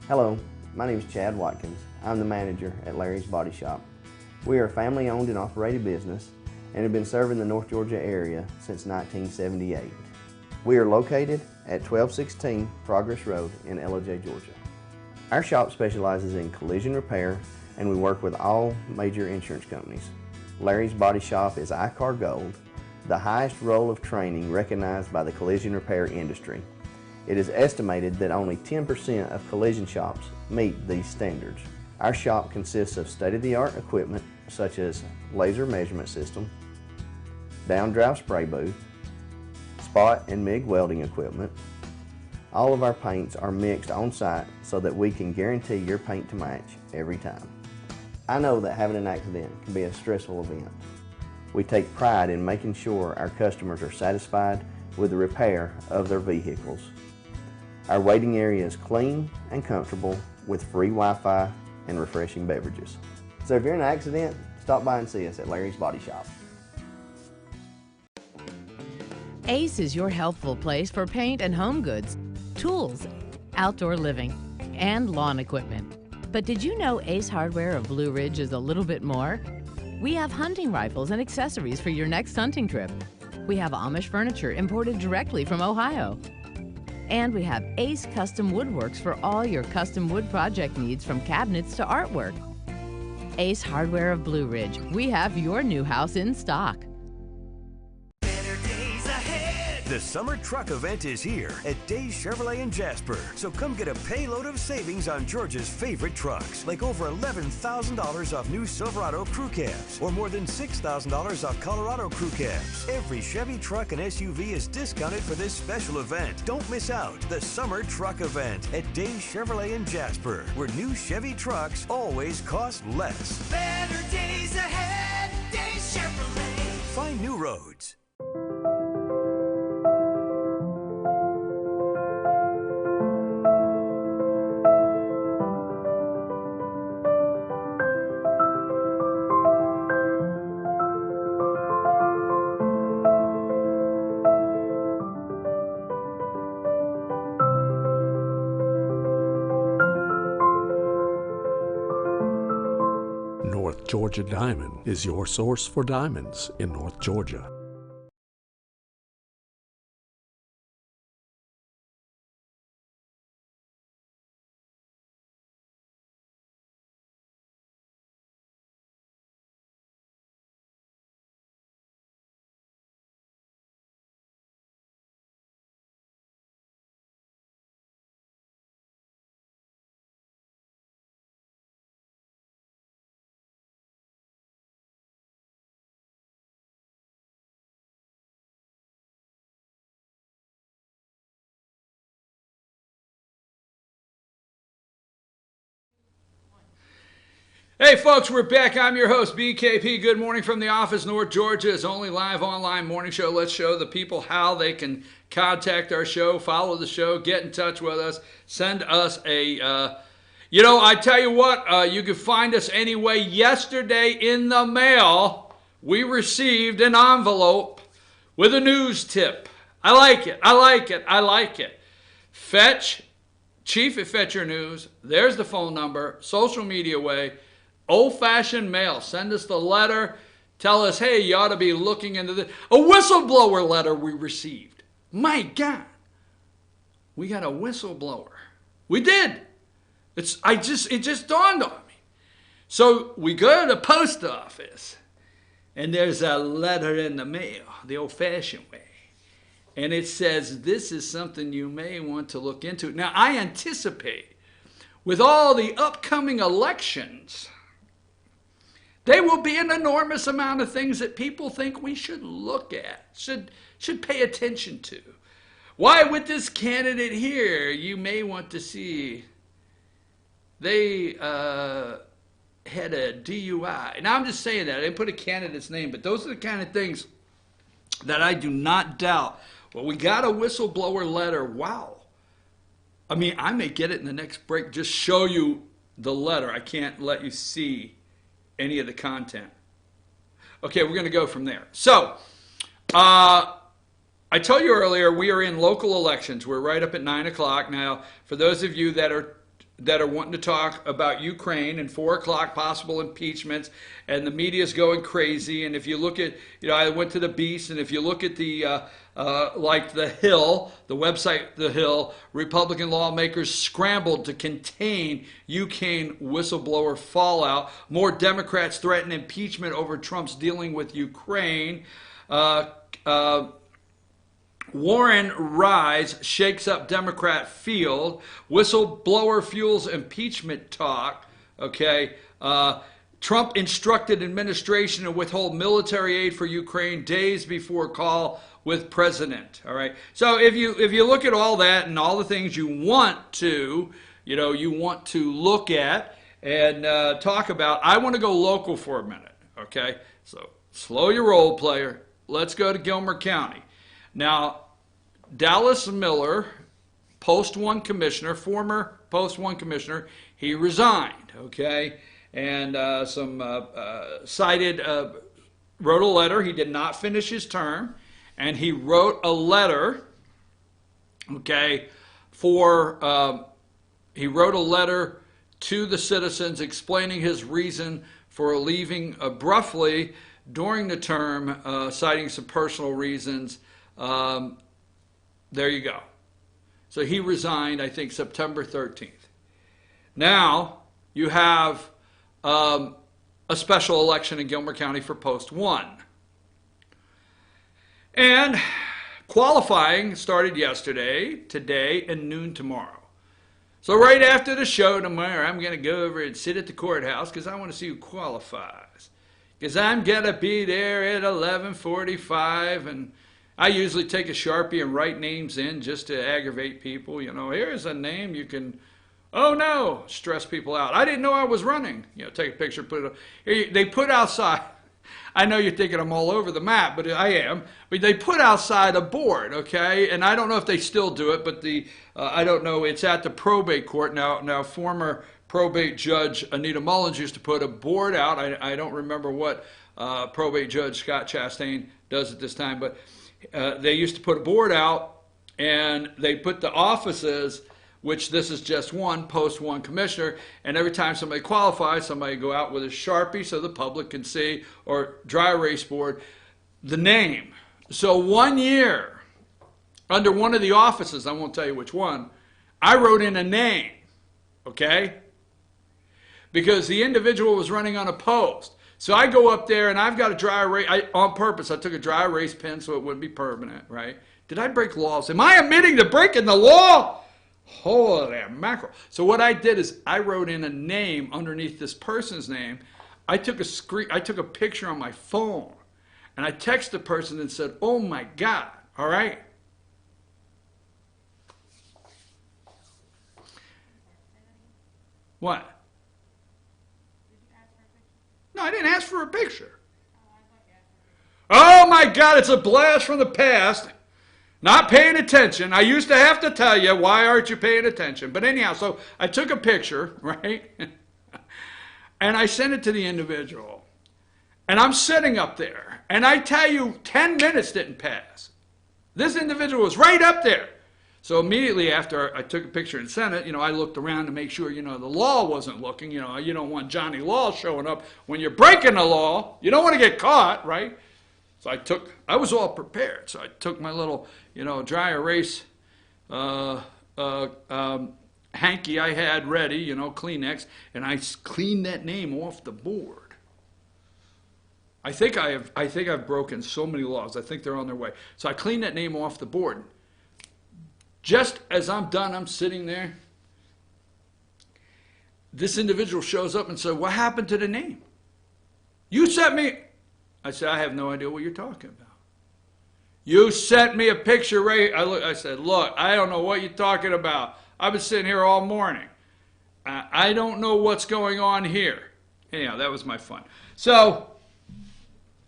Hello, my name is Chad Watkins. I'm the manager at Larry's Body Shop. We are a family-owned and operated business and have been serving the North Georgia area since 1978. We are located at 1216 Progress Road in LJ, Georgia. Our shop specializes in collision repair and we work with all major insurance companies. Larry's Body Shop is ICAR Gold, the highest role of training recognized by the collision repair industry. It is estimated that only 10% of collision shops meet these standards. Our shop consists of state-of-the-art equipment such as laser measurement system, down-drive spray booth, spot and MIG welding equipment. All of our paints are mixed on site so that we can guarantee your paint to match every time. I know that having an accident can be a stressful event. We take pride in making sure our customers are satisfied with the repair of their vehicles. Our waiting area is clean and comfortable with free Wi-Fi and refreshing beverages. So if you're in an accident, stop by and see us at Larry's Body Shop. Ace is your healthful place for paint and home goods, tools, outdoor living, and lawn equipment. But did you know Ace Hardware of Blue Ridge is a little bit more? We have hunting rifles and accessories for your next hunting trip. We have Amish furniture imported directly from Ohio. And we have Ace Custom Woodworks for all your custom wood project needs, from cabinets to artwork. Ace Hardware of Blue Ridge. We have your new house in stock. The summer truck event is here at Days Chevrolet in Jasper. So come get a payload of savings on Georgia's favorite trucks, like over $11,000 off new Silverado crew cabs, or more than $6,000 off Colorado crew cabs. Every Chevy truck and SUV is discounted for this special event. Don't miss out. The summer truck event at Days Chevrolet in Jasper, where new Chevy trucks always cost less. Better days ahead, Days Chevrolet. Find new roads. North Georgia Diamond is your source for diamonds in North Georgia. Hey folks, we're back. I'm your host, BKP. Good morning from the office, North Georgia's only live online morning show. Let's show the people how they can contact our show, follow the show, get in touch with us, send us a, I tell you what, you can find us anyway. Yesterday in the mail, we received an envelope with a news tip. I like it. I like it. I like it. Fetch, Chief at Fetch Your News. There's the phone number, social media way. Old-fashioned mail. Send us the letter. Tell us, hey, you ought to be looking into this. A whistleblower letter we received. My God. We got a whistleblower. We did. It just dawned on me. So we go to the post office, and there's a letter in the mail, the old-fashioned way. And it says, this is something you may want to look into. Now, I anticipate, with all the upcoming elections, there will be an enormous amount of things that people think we should look at, should pay attention to. Why, with this candidate here, you may want to see they had a DUI. Now, I'm just saying that. I didn't put a candidate's name, but those are the kind of things that I do not doubt. Well, we got a whistleblower letter. Wow. I mean, I may get it in the next break. Just show you the letter. I can't let you see any of the content. Okay, we're going to go from there. So, I told you earlier, we are in local elections. We're right up at 9 o'clock. Now, for those of you that are wanting to talk about Ukraine and 4 o'clock possible impeachments, and the media is going crazy, and if you look at, I went to the Beast, and if you look at the, like The Hill, the website The Hill, Republican lawmakers scrambled to contain Ukraine whistleblower fallout. More Democrats threaten impeachment over Trump's dealing with Ukraine. Warren rise shakes up Democrat field. Whistleblower fuels impeachment talk. Okay. Trump instructed administration to withhold military aid for Ukraine days before call with president. All right. So if you look at all that and all the things you want to, look at and talk about, I want to go local for a minute. Okay. So slow your roll, player. Let's go to Gilmer County. Now, Dallas Miller, Post 1 commissioner, former Post 1 commissioner, he resigned, okay? And wrote a letter. He did not finish his term. And he wrote a letter, okay, he wrote a letter to the citizens explaining his reason for leaving abruptly during the term, citing some personal reasons. There you go. So he resigned, I think, September 13th. Now you have a special election in Gilmer County for Post 1. And qualifying started yesterday, today, and noon tomorrow. So right after the show tomorrow, I'm going to go over and sit at the courthouse because I want to see who qualifies. Because I'm going to be there at 11:45, and I usually take a Sharpie and write names in just to aggravate people. You know, here's a name you can, oh no, stress people out. I didn't know I was running. You know, take a picture, put it up. Here, they put outside, I know you're thinking I'm all over the map, but I am. But they put outside a board, okay? And I don't know if they still do it, but I don't know. It's at the probate court now. Now, former probate judge Anita Mullins used to put a board out. I don't remember what probate judge Scott Chastain does at this time, but they used to put a board out, and they put the offices, which this is just one, Post 1 commissioner, and every time somebody qualifies, somebody go out with a Sharpie so the public can see, or dry erase board, the name. So 1 year, under one of the offices, I won't tell you which one, I wrote in a name, okay? Because the individual was running unopposed. So I go up there and I've got a dry erase, on purpose, I took a dry erase pen so it wouldn't be permanent, right? Did I break laws? Am I admitting to breaking the law? Holy mackerel. So what I did is I wrote in a name underneath this person's name. I took a picture on my phone, and I texted the person and said, oh my God, all right? What? No, I didn't ask for a picture. Oh my God, it's a blast from the past. Not paying attention. I used to have to tell you, why aren't you paying attention? But anyhow, so I took a picture, right? And I sent it to the individual. And I'm sitting up there. And I tell you, 10 minutes didn't pass. This individual was right up there. So immediately after I took a picture and sent it, I looked around to make sure, the law wasn't looking. You don't want Johnny Law showing up when you're breaking the law. You don't want to get caught, right? So I was all prepared. So I took my little, dry erase hanky I had ready, Kleenex, and I cleaned that name off the board. I think I've broken so many laws. I think they're on their way. So I cleaned that name off the board. Just as I'm done, I'm sitting there. This individual shows up and said, what happened to the name? You sent me. I said, I have no idea what you're talking about. You sent me a picture, Ray. I said, look, I don't know what you're talking about. I've been sitting here all morning. I don't know what's going on here. Anyhow, that was my fun. So,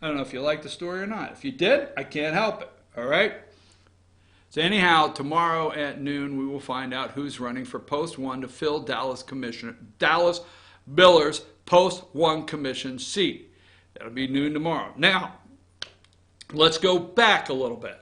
I don't know if you like the story or not. If you did, I can't help it. All right? So anyhow, tomorrow at noon, we will find out who's running for Post 1 to fill Dallas Biller's Post 1 commission seat. That'll be noon tomorrow. Now, let's go back a little bit.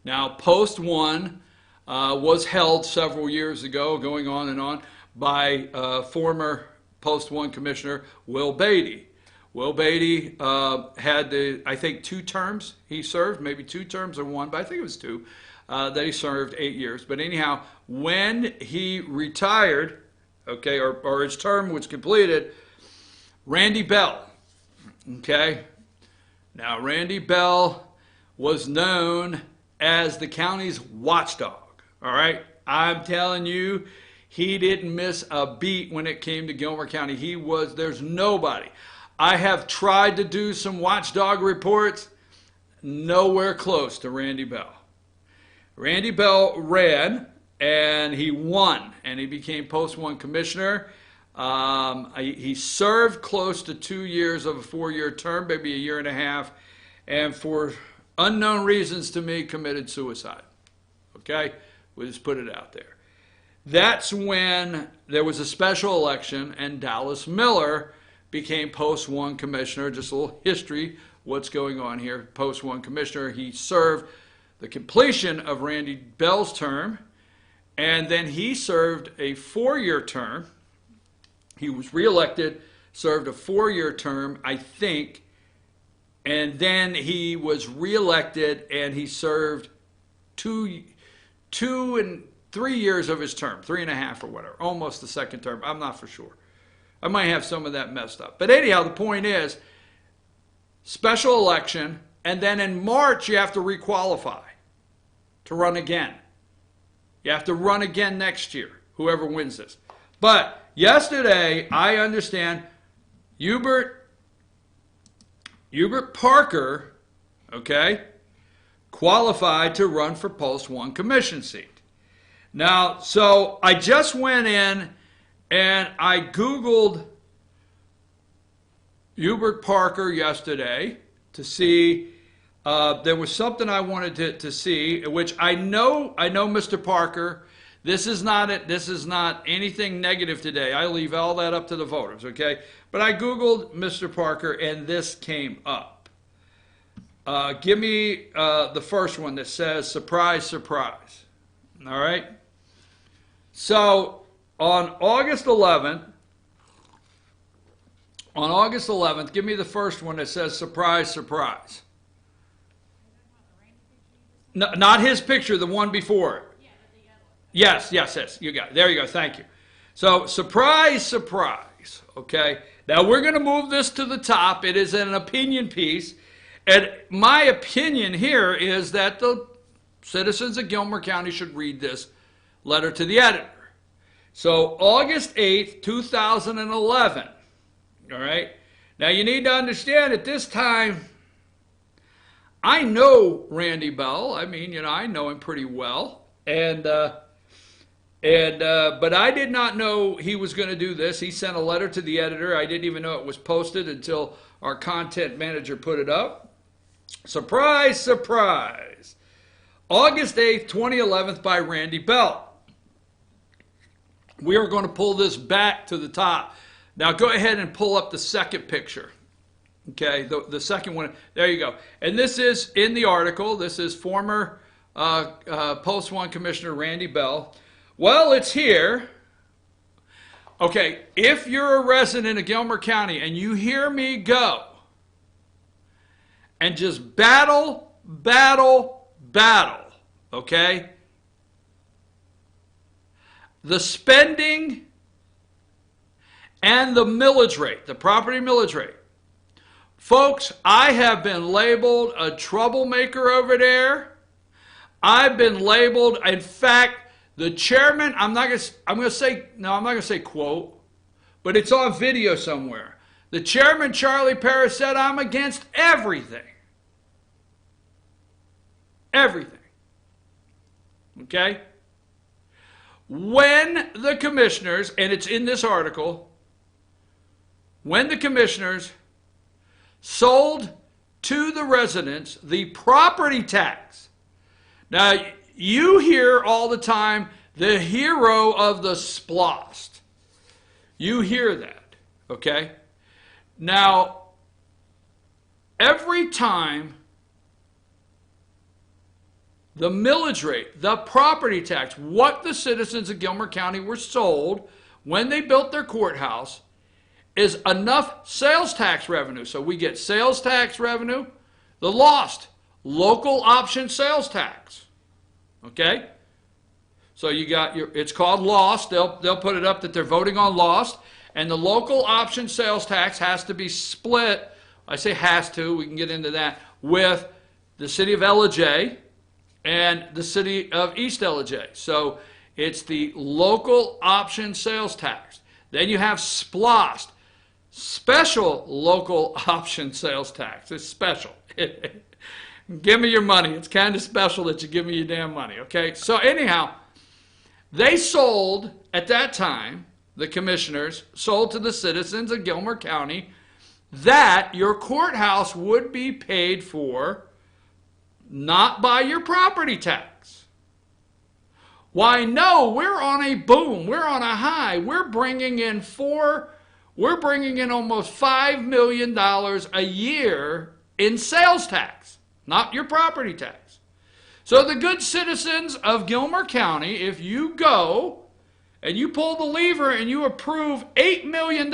Now, Post 1 was held several years ago, going on and on, by former Post 1 Commissioner Will Beatty. Will Beatty had, I think, 2 terms he served, maybe 2 terms or 1, but I think it was 2, that he served 8 years. But anyhow, when he retired, okay, or his term was completed, Randy Bell, okay? Now, Randy Bell was known as the county's watchdog, all right? I'm telling you, he didn't miss a beat when it came to Gilmer County. There's nobody. I have tried to do some watchdog reports, nowhere close to Randy Bell. Randy Bell ran, and he won, and he became Post 1 Commissioner. He served close to 2 years of a 4-year term, maybe a year and a half, and for unknown reasons to me, committed suicide. Okay? We'll just put it out there. That's when there was a special election, and Dallas Miller became Post 1 Commissioner. Just a little history, what's going on here. Post 1 Commissioner, he served the completion of Randy Bell's term, and then he served a 4-year term. He was reelected served a 4-year term, I think, and then he was reelected and he served two and 3 years of his term, 3.5 or whatever, almost the second term. I'm not for sure. I might have some of that messed up. But anyhow, the point is, special election, and then in March you have to requalify to run again. You have to run again next year, whoever wins this. But yesterday, I understand Hubert Parker, okay, qualified to run for Post 1 commission seat. Now, so I just went in and I Googled Hubert Parker yesterday to see, there was something I wanted to see, which I know Mr. Parker. This is not anything negative today. I leave all that up to the voters, okay? But I Googled Mr. Parker and this came up. Give me the first one that says surprise, surprise. All right? So on August 11th, give me the first one that says surprise, surprise. No, not his picture, the one before it. Yes, you got it. There you go, thank you. So surprise, surprise, okay? Now we're going to move this to the top. It is an opinion piece. And my opinion here is that the citizens of Gilmer County should read this letter to the editor. So August 8th, 2011, all right? Now you need to understand at this time, I know Randy Bell. I mean, I know him pretty well. But I did not know he was going to do this. He sent a letter to the editor. I didn't even know it was posted until our content manager put it up. Surprise, surprise. August 8th, 2011 by Randy Bell. We are going to pull this back to the top. Now go ahead and pull up the second picture. Okay, the second one. There you go. And this is in the article. This is former Post 1 Commissioner Randy Bell. Well, it's here. Okay, if you're a resident of Gilmer County and you hear me go and just battle, okay? The spending and the millage rate, the property millage rate. Folks, I have been labeled a troublemaker over there. I've been labeled, in fact, the chairman, I'm not going to say quote, but it's on video somewhere. The chairman, Charlie Parrish, said I'm against everything. Everything. Okay? When the commissioners, and it's in this article, when the commissioners sold to the residents the property tax. Now, you hear all the time the hero of the splost. You hear that, okay? Now, every time the millage rate, the property tax, what the citizens of Gilmer County were sold when they built their courthouse is enough sales tax revenue. So we get sales tax revenue, the lost local option sales tax. Okay? So you got it's called lost. They'll put it up that they're voting on lost. And the local option sales tax has to be split. I say has to, we can get into that, with the city of Ellijay and the city of East Ellijay. So it's the local option sales tax. Then you have SPLOST, special local option sales tax. It's special. Give me your money. It's kind of special that you give me your damn money, okay? So anyhow, they sold, at that time, the commissioners sold to the citizens of Gilmer County that your courthouse would be paid for not by your property tax. Why, no, we're on a boom. We're on a high. We're bringing in almost $5 million a year in sales tax, not your property tax. So the good citizens of Gilmer County, if you go and you pull the lever and you approve $8 million,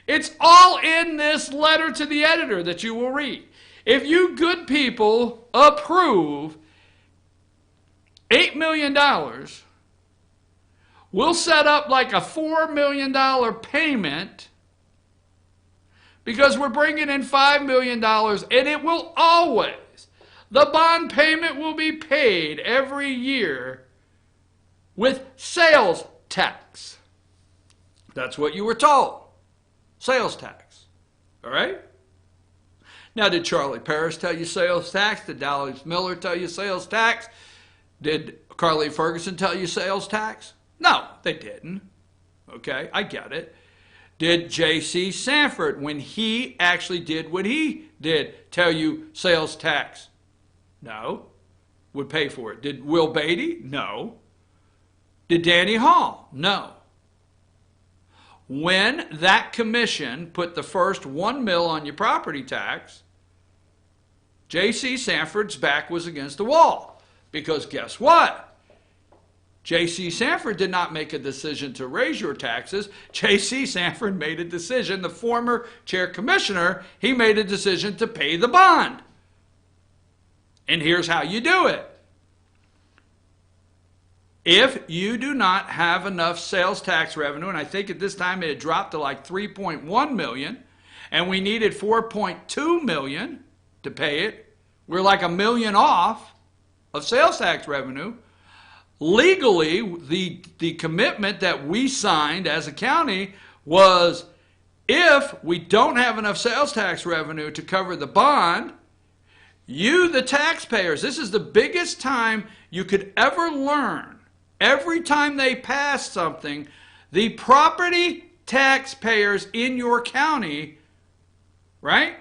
It's all in this letter to the editor that you will read. If you good people approve $8 million, we'll set up like a $4 million payment because we're bringing in $5 million, and it will always, the bond payment will be paid every year with sales tax. That's what you were told. Sales tax. All right? Now, did Charlie Paris tell you sales tax? Did Dallas Miller tell you sales tax? Did Carly Ferguson tell you sales tax? No, they didn't. Okay, I get it. Did J.C. Sanford, when he actually did what he did, tell you sales tax? No. Would pay for it. Did Will Beatty? No. Did Danny Hall? No. When that commission put the first $1 million on your property tax, J.C. Sanford's back was against the wall. Because guess what? J.C. Sanford did not make a decision to raise your taxes. J.C. Sanford made a decision, the former chair commissioner, he made a decision to pay the bond. And here's how you do it. If you do not have enough sales tax revenue, and I think at this time it had dropped to like 3.1 million, and we needed 4.2 million to pay it, we're like $1 million off of sales tax revenue. Legally, the commitment that we signed as a county was if we don't have enough sales tax revenue to cover the bond, you, the taxpayers, this is the biggest time you could ever learn. Every time they pass something, the property taxpayers in your county, right?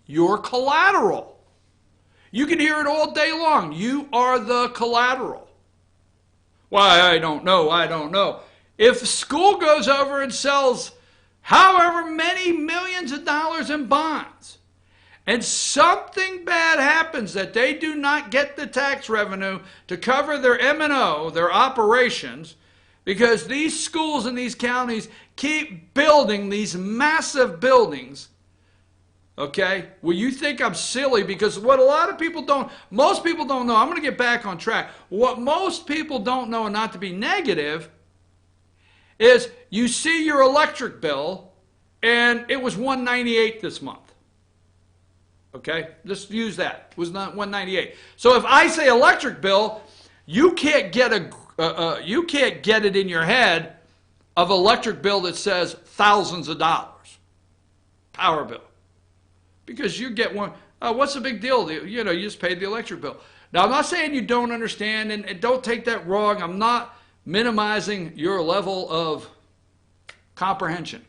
Your collateral. You can hear it all day long. You are the collateral. Why, I don't know, I don't know. If school goes over and sells however many millions of dollars in bonds, and something bad happens that they do not get the tax revenue to cover their M&O, their operations, because these schools in these counties keep building these massive buildings. Okay? Well, you think I'm silly because what a lot of people don't, most people don't know, I'm going to get back on track. What most people don't know, and not to be negative, is you see your electric bill and it was $198 this month. Okay? Just use that. It was not $198. So if I say electric bill, you can't get it in your head of electric bill that says thousands of dollars. Power bill. Because you get one, what's the big deal? You know, you just paid the electric bill. Now, I'm not saying you don't understand, and don't take that wrong. I'm not minimizing your level of comprehension.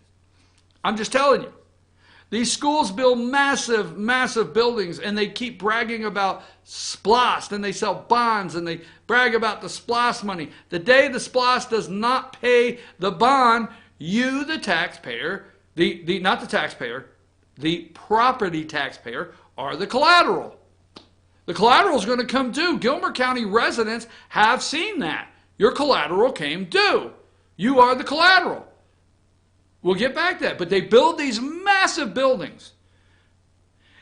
I'm just telling you. These schools build massive, massive buildings, and they keep bragging about SPLOST, and they sell bonds, and they brag about the SPLOST money. The day the SPLOST does not pay the bond, you, the taxpayer, not the taxpayer, the property taxpayer, are the collateral. The collateral is going to come due. Gilmer County residents have seen that. Your collateral came due. You are the collateral. We'll get back to that. But they build these massive buildings.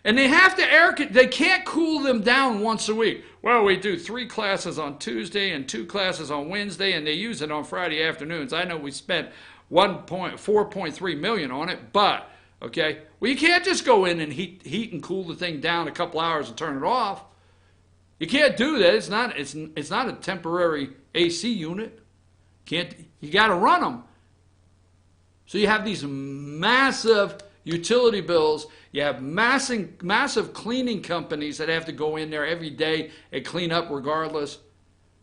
And they have to they can't cool them down once a week. Well, we do 3 classes on Tuesday and 2 classes on Wednesday, and they use it on Friday afternoons. I know we spent $4.3 million on it, but, okay, well, you can't just go in and heat and cool the thing down a couple hours and turn it off. You can't do that. It's not a temporary AC unit. You got to run them. So you have these massive utility bills. You have massive cleaning companies that have to go in there every day and clean up regardless.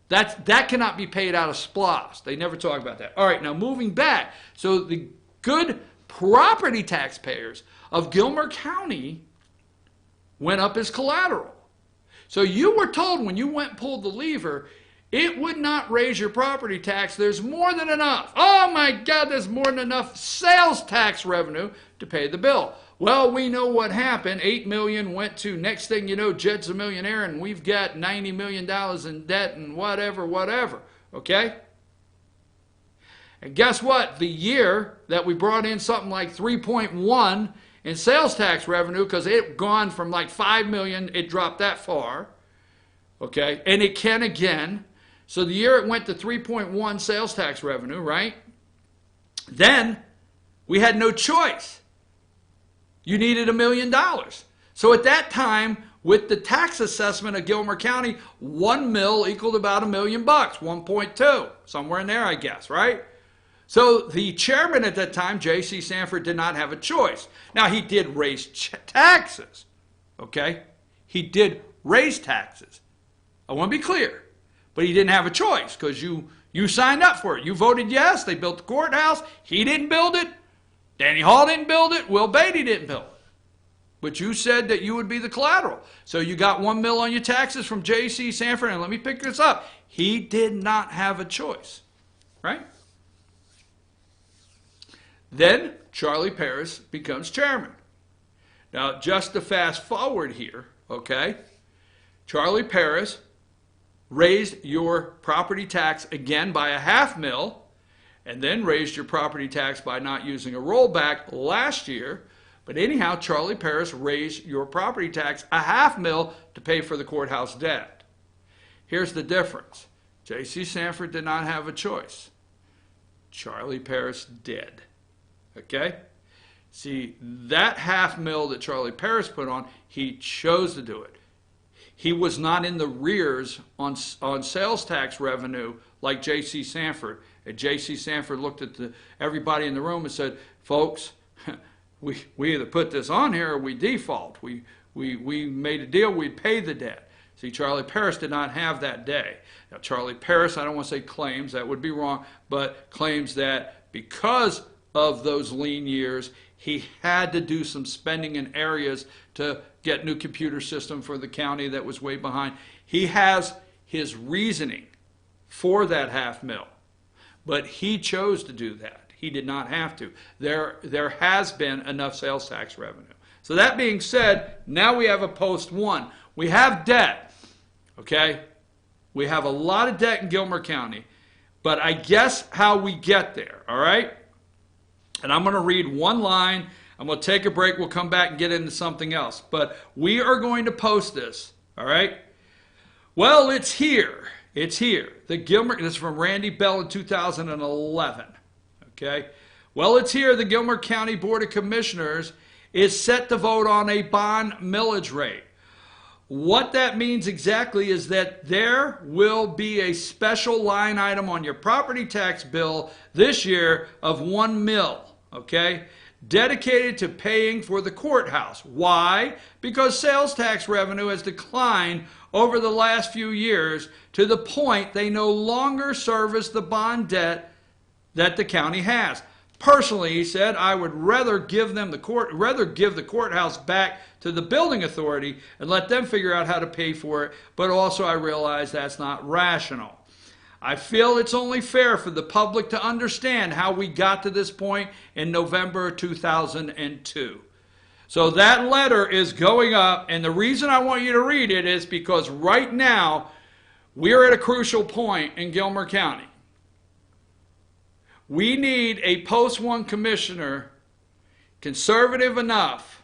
That cannot be paid out of SPLOST. They never talk about that. All right, now moving back. So the good property taxpayers of Gilmer County went up as collateral. So you were told when you went and pulled the lever, it would not raise your property tax. There's more than enough. Oh my God, there's more than enough sales tax revenue to pay the bill. Well, we know what happened. $8 million went to, next thing you know, Jed's a millionaire and we've got $90 million in debt and whatever. Okay? And guess what? The year that we brought in something like 3.1 in sales tax revenue, because it gone from like 5 million, it dropped that far. Okay, and it can again. So the year it went to 3.1 sales tax revenue, right? Then we had no choice. You needed $1 million. So at that time, with the tax assessment of Gilmer County, 1 mil equaled about $1 million, 1.2, somewhere in there, I guess, right? So the chairman at that time, J.C. Sanford, did not have a choice. Now, he did raise taxes, okay? He did raise taxes. I want to be clear. But he didn't have a choice because you signed up for it. You voted yes. They built the courthouse. He didn't build it. Danny Hall didn't build it. Will Beatty didn't build it. But you said that you would be the collateral. So you got 1 mil on your taxes from J.C. Sanford. And let me pick this up. He did not have a choice, right? Then Charlie Paris becomes chairman. Now, just to fast forward here, okay? Charlie Paris raised your property tax again by $0.5 million, and then raised your property tax by not using a rollback last year. But anyhow, Charlie Paris raised your property tax $0.5 million to pay for the courthouse debt. Here's the difference. J.C. Sanford did not have a choice. Charlie Paris did. Okay? See, that $0.5 million that Charlie Paris put on, he chose to do it. He was not in the rears on sales tax revenue like J.C. Sanford. And J.C. Sanford looked at everybody in the room and said, folks, we either put this on here or we default. We made a deal, we pay the debt. See, Charlie Paris did not have that day. Now, Charlie Paris, I don't want to say claims, that would be wrong, but claims that because of those lean years, he had to do some spending in areas to get new computer system for the county that was way behind. He has his reasoning for that $0.5 million, but he chose to do that. He did not have to. There has been enough sales tax revenue. So that being said, now we have a post one. We have debt, okay? We have a lot of debt in Gilmer County, but I guess how we get there, all right? And I'm going to read one line. I'm going to take a break. We'll come back and get into something else. But we are going to post this, all right? Well, it's here. It's here. The Gilmer, this is from Randy Bell in 2011, okay? Well, it's here. The Gilmer County Board of Commissioners is set to vote on a bond millage rate. What that means exactly is that there will be a special line item on your property tax bill this year of $1 million, okay, dedicated to paying for the courthouse. Why? Because sales tax revenue has declined over the last few years to the point they no longer service the bond debt that the county has. Personally, he said, I would rather give the courthouse back to the building authority and let them figure out how to pay for it, but also I realize that's not rational. I feel it's only fair for the public to understand how we got to this point in November 2002. So that letter is going up, and the reason I want you to read it is because right now we're at a crucial point in Gilmer County. We need a post-one commissioner, conservative enough.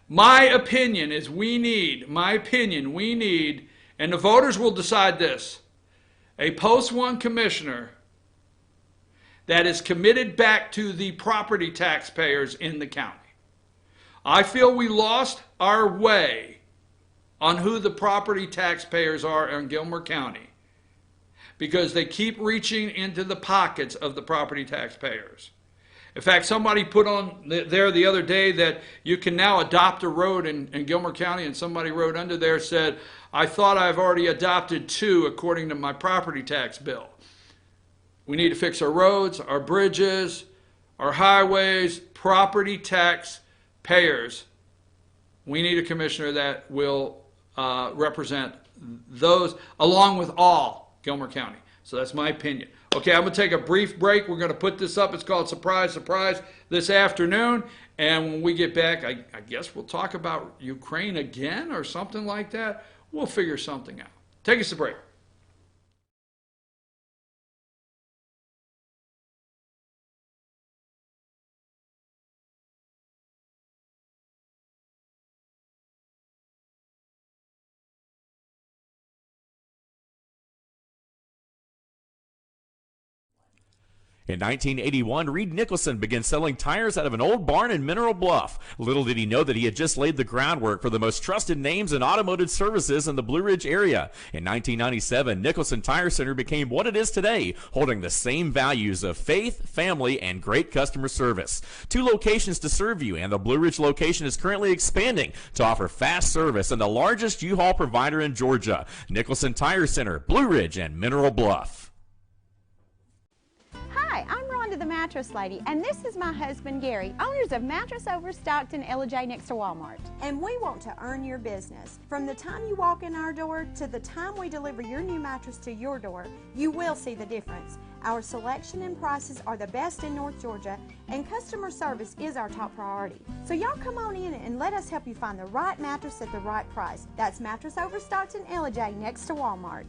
My opinion is we need, and the voters will decide this, a post-one commissioner that is committed back to the property taxpayers in the county. I feel we lost our way on who the property taxpayers are in Gilmer County, because they keep reaching into the pockets of the property taxpayers. In fact, somebody put on there the other day that you can now adopt a road in Gilmer County, and somebody wrote under there, said, I thought I've already adopted 2 according to my property tax bill. We need to fix our roads, our bridges, our highways, property tax payers. We need a commissioner that will represent those along with all Gilmer County. So that's my opinion. Okay, I'm going to take a brief break. We're going to put this up. It's called Surprise, Surprise this afternoon. And when we get back, I guess we'll talk about Ukraine again or something like that. We'll figure something out. Take us a break. In 1981, Reed Nicholson began selling tires out of an old barn in Mineral Bluff. Little did he know that he had just laid the groundwork for the most trusted names in automotive services in the Blue Ridge area. In 1997, Nicholson Tire Center became what it is today, holding the same values of faith, family, and great customer service. 2 locations to serve you, and the Blue Ridge location is currently expanding to offer fast service and the largest U-Haul provider in Georgia. Nicholson Tire Center, Blue Ridge, and Mineral Bluff. Hi, I'm Rhonda the Mattress Lady, and this is my husband Gary, owners of Mattress Overstocked in Elijah next to Walmart. And we want to earn your business. From the time you walk in our door to the time we deliver your new mattress to your door, you will see the difference. Our selection and prices are the best in North Georgia, and customer service is our top priority. So y'all come on in and let us help you find the right mattress at the right price. That's Mattress Overstocked in Elijah next to Walmart.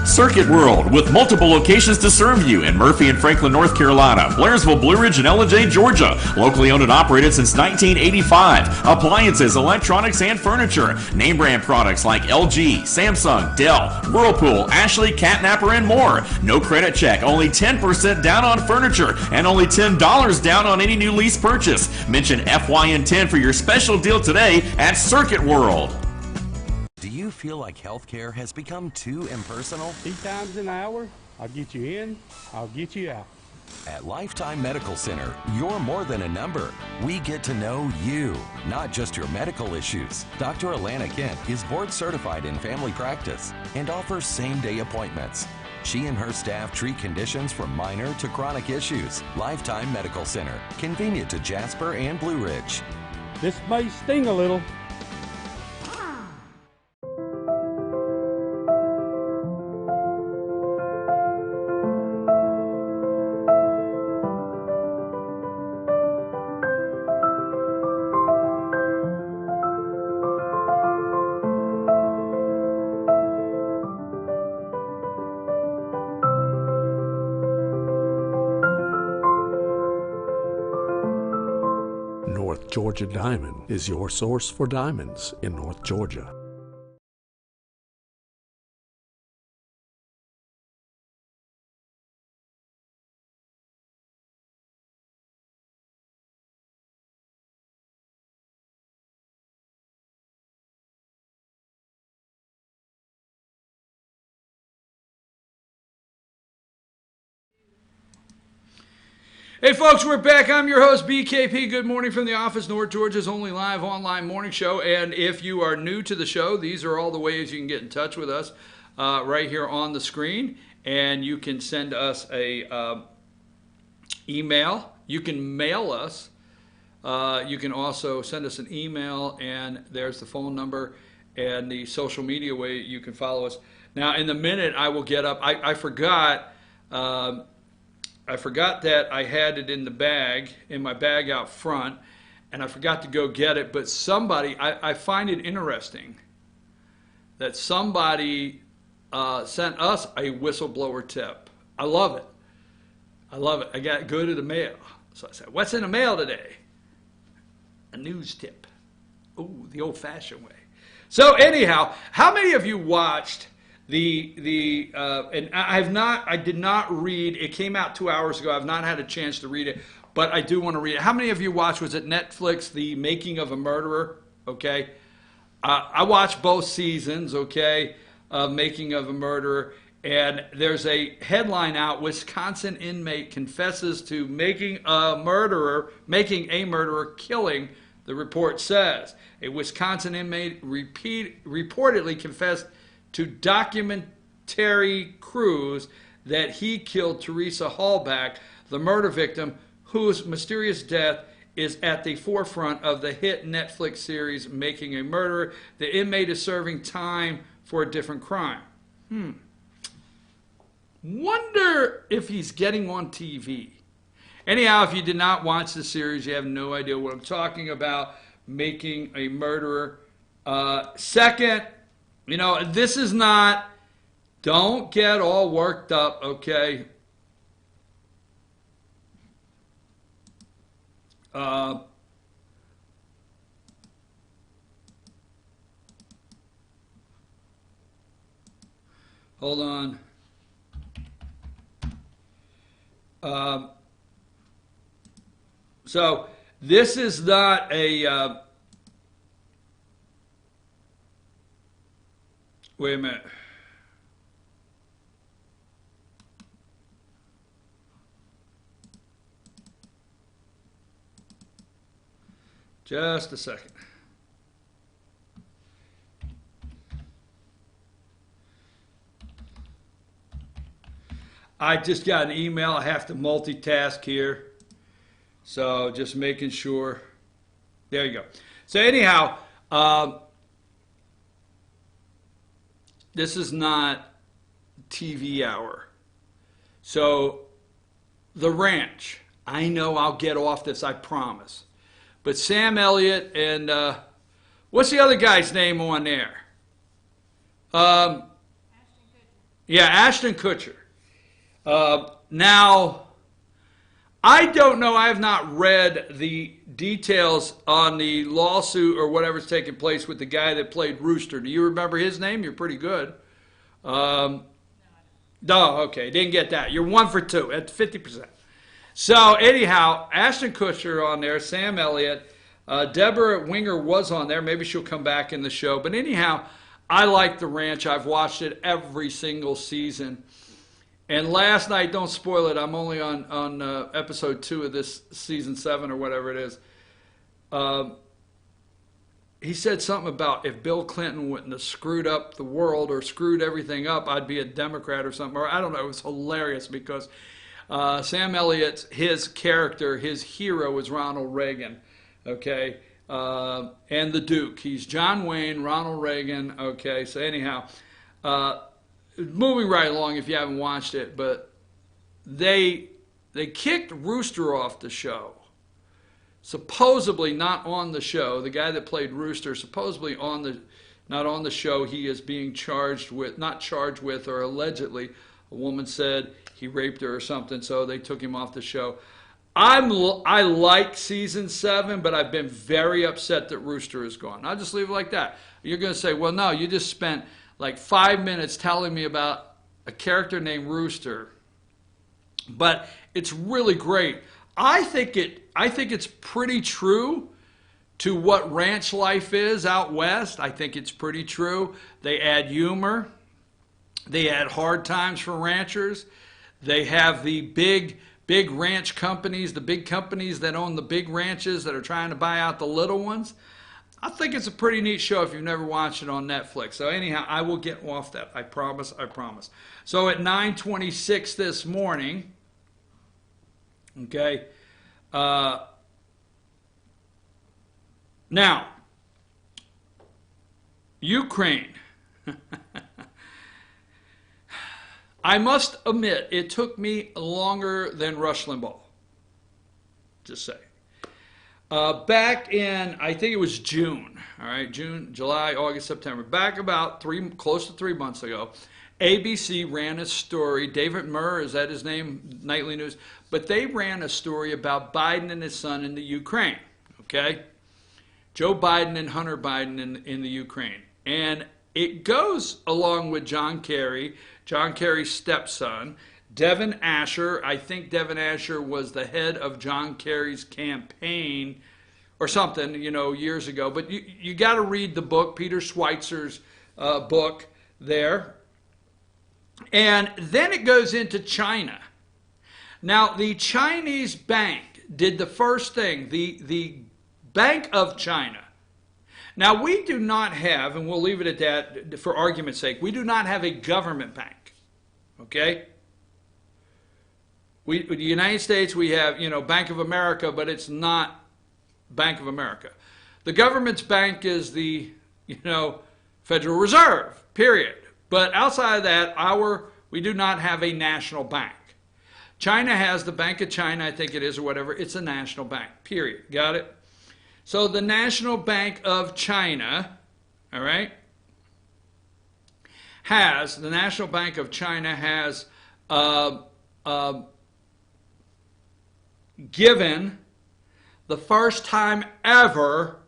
Circuit World, with multiple locations to serve you in Murphy and Franklin, North Carolina, Blairsville, Blue Ridge, and Ellijay, Georgia. Locally owned and operated since 1985. Appliances, electronics, and furniture. Name brand products like LG, Samsung, Dell, Whirlpool, Ashley, Catnapper, and more. No credit check, only 10% down on furniture, and only $10 down on any new lease purchase. Mention FYN10 for your special deal today at Circuit World. Do you feel like healthcare has become too impersonal? 3 times an hour, I'll get you in, I'll get you out. At Lifetime Medical Center, you're more than a number. We get to know you, not just your medical issues. Dr. Alana Kent is board certified in family practice and offers same-day appointments. She and her staff treat conditions from minor to chronic issues. Lifetime Medical Center, convenient to Jasper and Blue Ridge. This may sting a little. North Georgia Diamond is your source for diamonds in North Georgia. Hey folks, we're back. I'm your host, BKP. Good morning from the office, North Georgia's only live online morning show. And if you are new to the show, these are all the ways you can get in touch with us right here on the screen. And you can send us a email. You can mail us. You can also send us an email, and there's the phone number and the social media way you can follow us. Now, in the minute I will get up, I forgot that I had it in my bag out front, and I forgot to go get it. But somebody, I find it interesting that somebody sent us a whistleblower tip. I love it. I love it. I got to go to the mail. So I said, what's in the mail today? A news tip. Ooh, the old-fashioned way. So anyhow, how many of you watched and I did not read, it came out 2 hours ago. I've not had a chance to read it, but I do want to read it. How many of you watched, was it Netflix, The Making of a Murderer? Okay. I watched both seasons, okay, of Making of a Murderer, and there's a headline out, Wisconsin inmate confesses to making a murderer killing, the report says. A Wisconsin inmate reportedly confessed to documentary crews that he killed Teresa Hallback, the murder victim whose mysterious death is at the forefront of the hit Netflix series Making a Murderer. The inmate is serving time for a different crime. Wonder if he's getting on TV. Anyhow, if you did not watch the series, you have no idea what I'm talking about. Making a Murderer. Second, this is not, don't get all worked up, okay? Hold on. So this is not a. Wait a minute. Just a second. I just got an email. I have to multitask here. So just making sure. There you go. So anyhow, this is not TV hour. So the ranch. I know I'll get off this, I promise. But Sam Elliott and what's the other guy's name on there? Yeah, Ashton Kutcher. Now, I don't know. I have not read the details on the lawsuit or whatever's taking place with the guy that played Rooster. Do you remember his name? You're pretty good. No, okay. Didn't get that. You're 1 for 2 at 50%. So anyhow, Ashton Kutcher on there, Sam Elliott, Deborah Winger was on there. Maybe she'll come back in the show. But anyhow, I like The Ranch. I've watched it every single season. And last night, don't spoil it, I'm only on episode 2 of this season 7 or whatever it is. He said something about if Bill Clinton wouldn't have screwed up the world or screwed everything up, I'd be a Democrat or something. Or I don't know. It was hilarious because Sam Elliott's, his character, his hero is Ronald Reagan, okay? And the Duke. He's John Wayne, Ronald Reagan, okay? So anyhow, moving right along if you haven't watched it, but they kicked Rooster off the show. Supposedly not on the show. The guy that played Rooster, supposedly not on the show. He is being not charged with, or allegedly, a woman said he raped her or something, so they took him off the show. I like season 7, but I've been very upset that Rooster is gone. I'll just leave it like that. You're going to say, well, no, you just spent like 5 minutes telling me about a character named Rooster. But it's really great. I think it's pretty true to what ranch life is out west. I think it's pretty true. They add humor. They add hard times for ranchers. They have the big ranch companies, the big companies that own the big ranches that are trying to buy out the little ones. I think it's a pretty neat show if you've never watched it on Netflix. So anyhow, I will get off that. I promise. So at 9:26 this morning, okay, now, Ukraine. I must admit, it took me longer than Rush Limbaugh. Just say. Back in, I think it was June, all right, June, July, August, September, back about close to 3 months ago, ABC ran a story. David Murr, is that his name? Nightly News. But they ran a story about Biden and his son in the Ukraine, okay? Joe Biden and Hunter Biden in the Ukraine. And it goes along with John Kerry's stepson, Devin Asher. I think Devin Asher was the head of John Kerry's campaign or something, years ago. But you got to read the book, Peter Schweitzer's book there. And then it goes into China. Now, the Chinese bank did the first thing, the Bank of China. Now, we do not have, and we'll leave it at that for argument's sake, we do not have a government bank, okay? The United States, we have, Bank of America, but it's not Bank of America. The government's bank is the, Federal Reserve, period. But outside of that, we do not have a national bank. China has the Bank of China, I think it is, or whatever. It's a national bank, period. Got it? So the National Bank of China, all right, the National Bank of China has given the first time ever,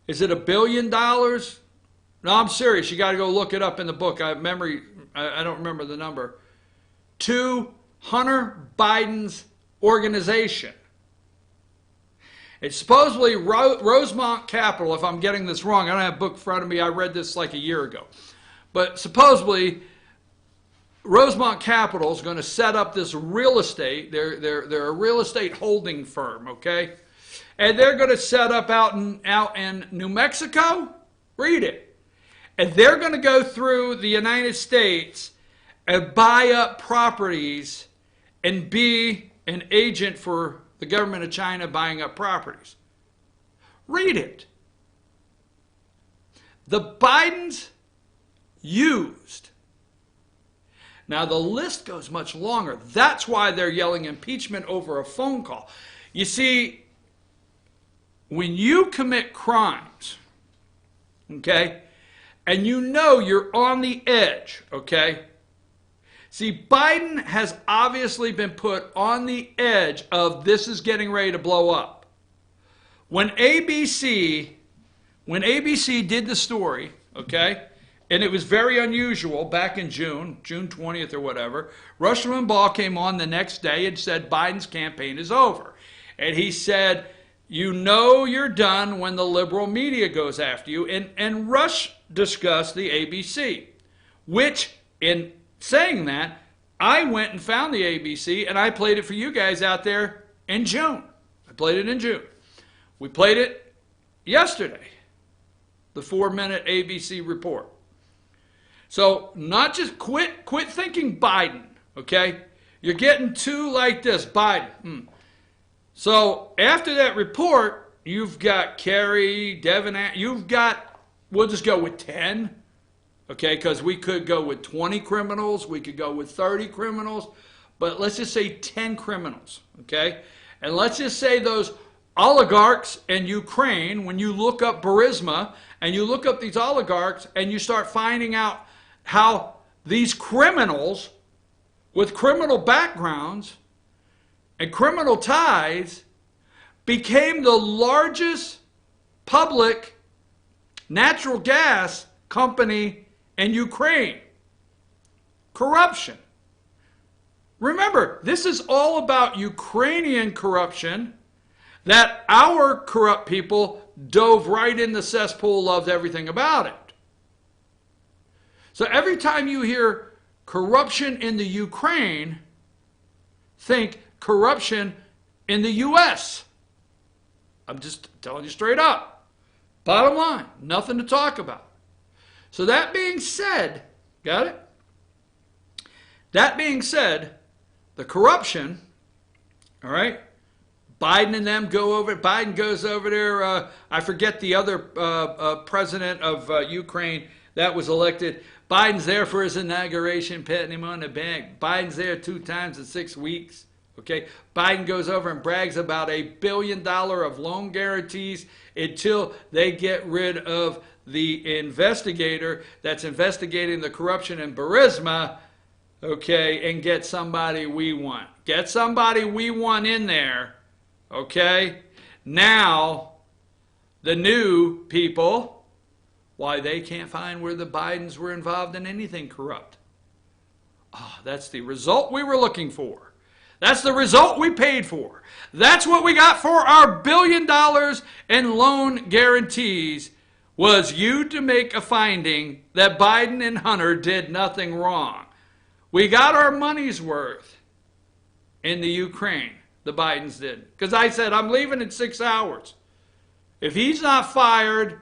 is it $1 billion? No, I'm serious. You got to go look it up in the book. I don't remember the number. To Hunter Biden's organization. It's supposedly Rosemont Capital, if I'm getting this wrong. I don't have a book in front of me. I read this like a year ago. But supposedly, Rosemont Capital is going to set up this real estate. They're a real estate holding firm, okay? And they're going to set up out in New Mexico. Read it. And they're going to go through the United States and buy up properties and be an agent for the government of China buying up properties. Read it. The Bidens used. Now the list goes much longer. That's why they're yelling impeachment over a phone call. You see, when you commit crimes, okay, and you know you're on the edge, okay? See, Biden has obviously been put on the edge of this is getting ready to blow up. When ABC did the story, okay, and it was very unusual back in June 20th or whatever, Rush Limbaugh came on the next day and said Biden's campaign is over. And he said, you know you're done when the liberal media goes after you. And Rush discussed the ABC, which in saying that, I went and found the ABC and I played it for you guys out there in June. I played it in June. We played it yesterday, the 4-minute ABC report. So not just quit thinking Biden, okay? You're getting too like this, Biden. So after that report, you've got Kerry, Devin, you've got, we'll just go with 10. Okay, because we could go with 20 criminals, we could go with 30 criminals, but let's just say 10 criminals, okay? And let's just say those oligarchs in Ukraine, when you look up Burisma and you look up these oligarchs and you start finding out how these criminals with criminal backgrounds and criminal ties became the largest public natural gas company in Ukraine. Corruption. Remember, this is all about Ukrainian corruption that our corrupt people dove right in the cesspool, loved everything about it. So every time you hear corruption in the Ukraine, think corruption in the U.S. I'm just telling you straight up. Bottom line, nothing to talk about. So that being said, got it? That being said, the corruption, all right, Biden and them go over, Biden goes over there, I forget the other president of Ukraine that was elected. Biden's there for his inauguration, patting him on the back. Biden's there 2 times in 6 weeks. Okay, Biden goes over and brags about $1 billion of loan guarantees until they get rid of the investigator that's investigating the corruption in Burisma, okay, and get somebody we want. Get somebody we want in there, okay? Now, the new people, why they can't find where the Bidens were involved in anything corrupt. Oh, that's the result we were looking for. That's the result we paid for. That's what we got for our $1 billion in loan guarantees, was you to make a finding that Biden and Hunter did nothing wrong. We got our money's worth in the Ukraine, the Bidens did. Because I said, I'm leaving in 6 hours. If he's not fired,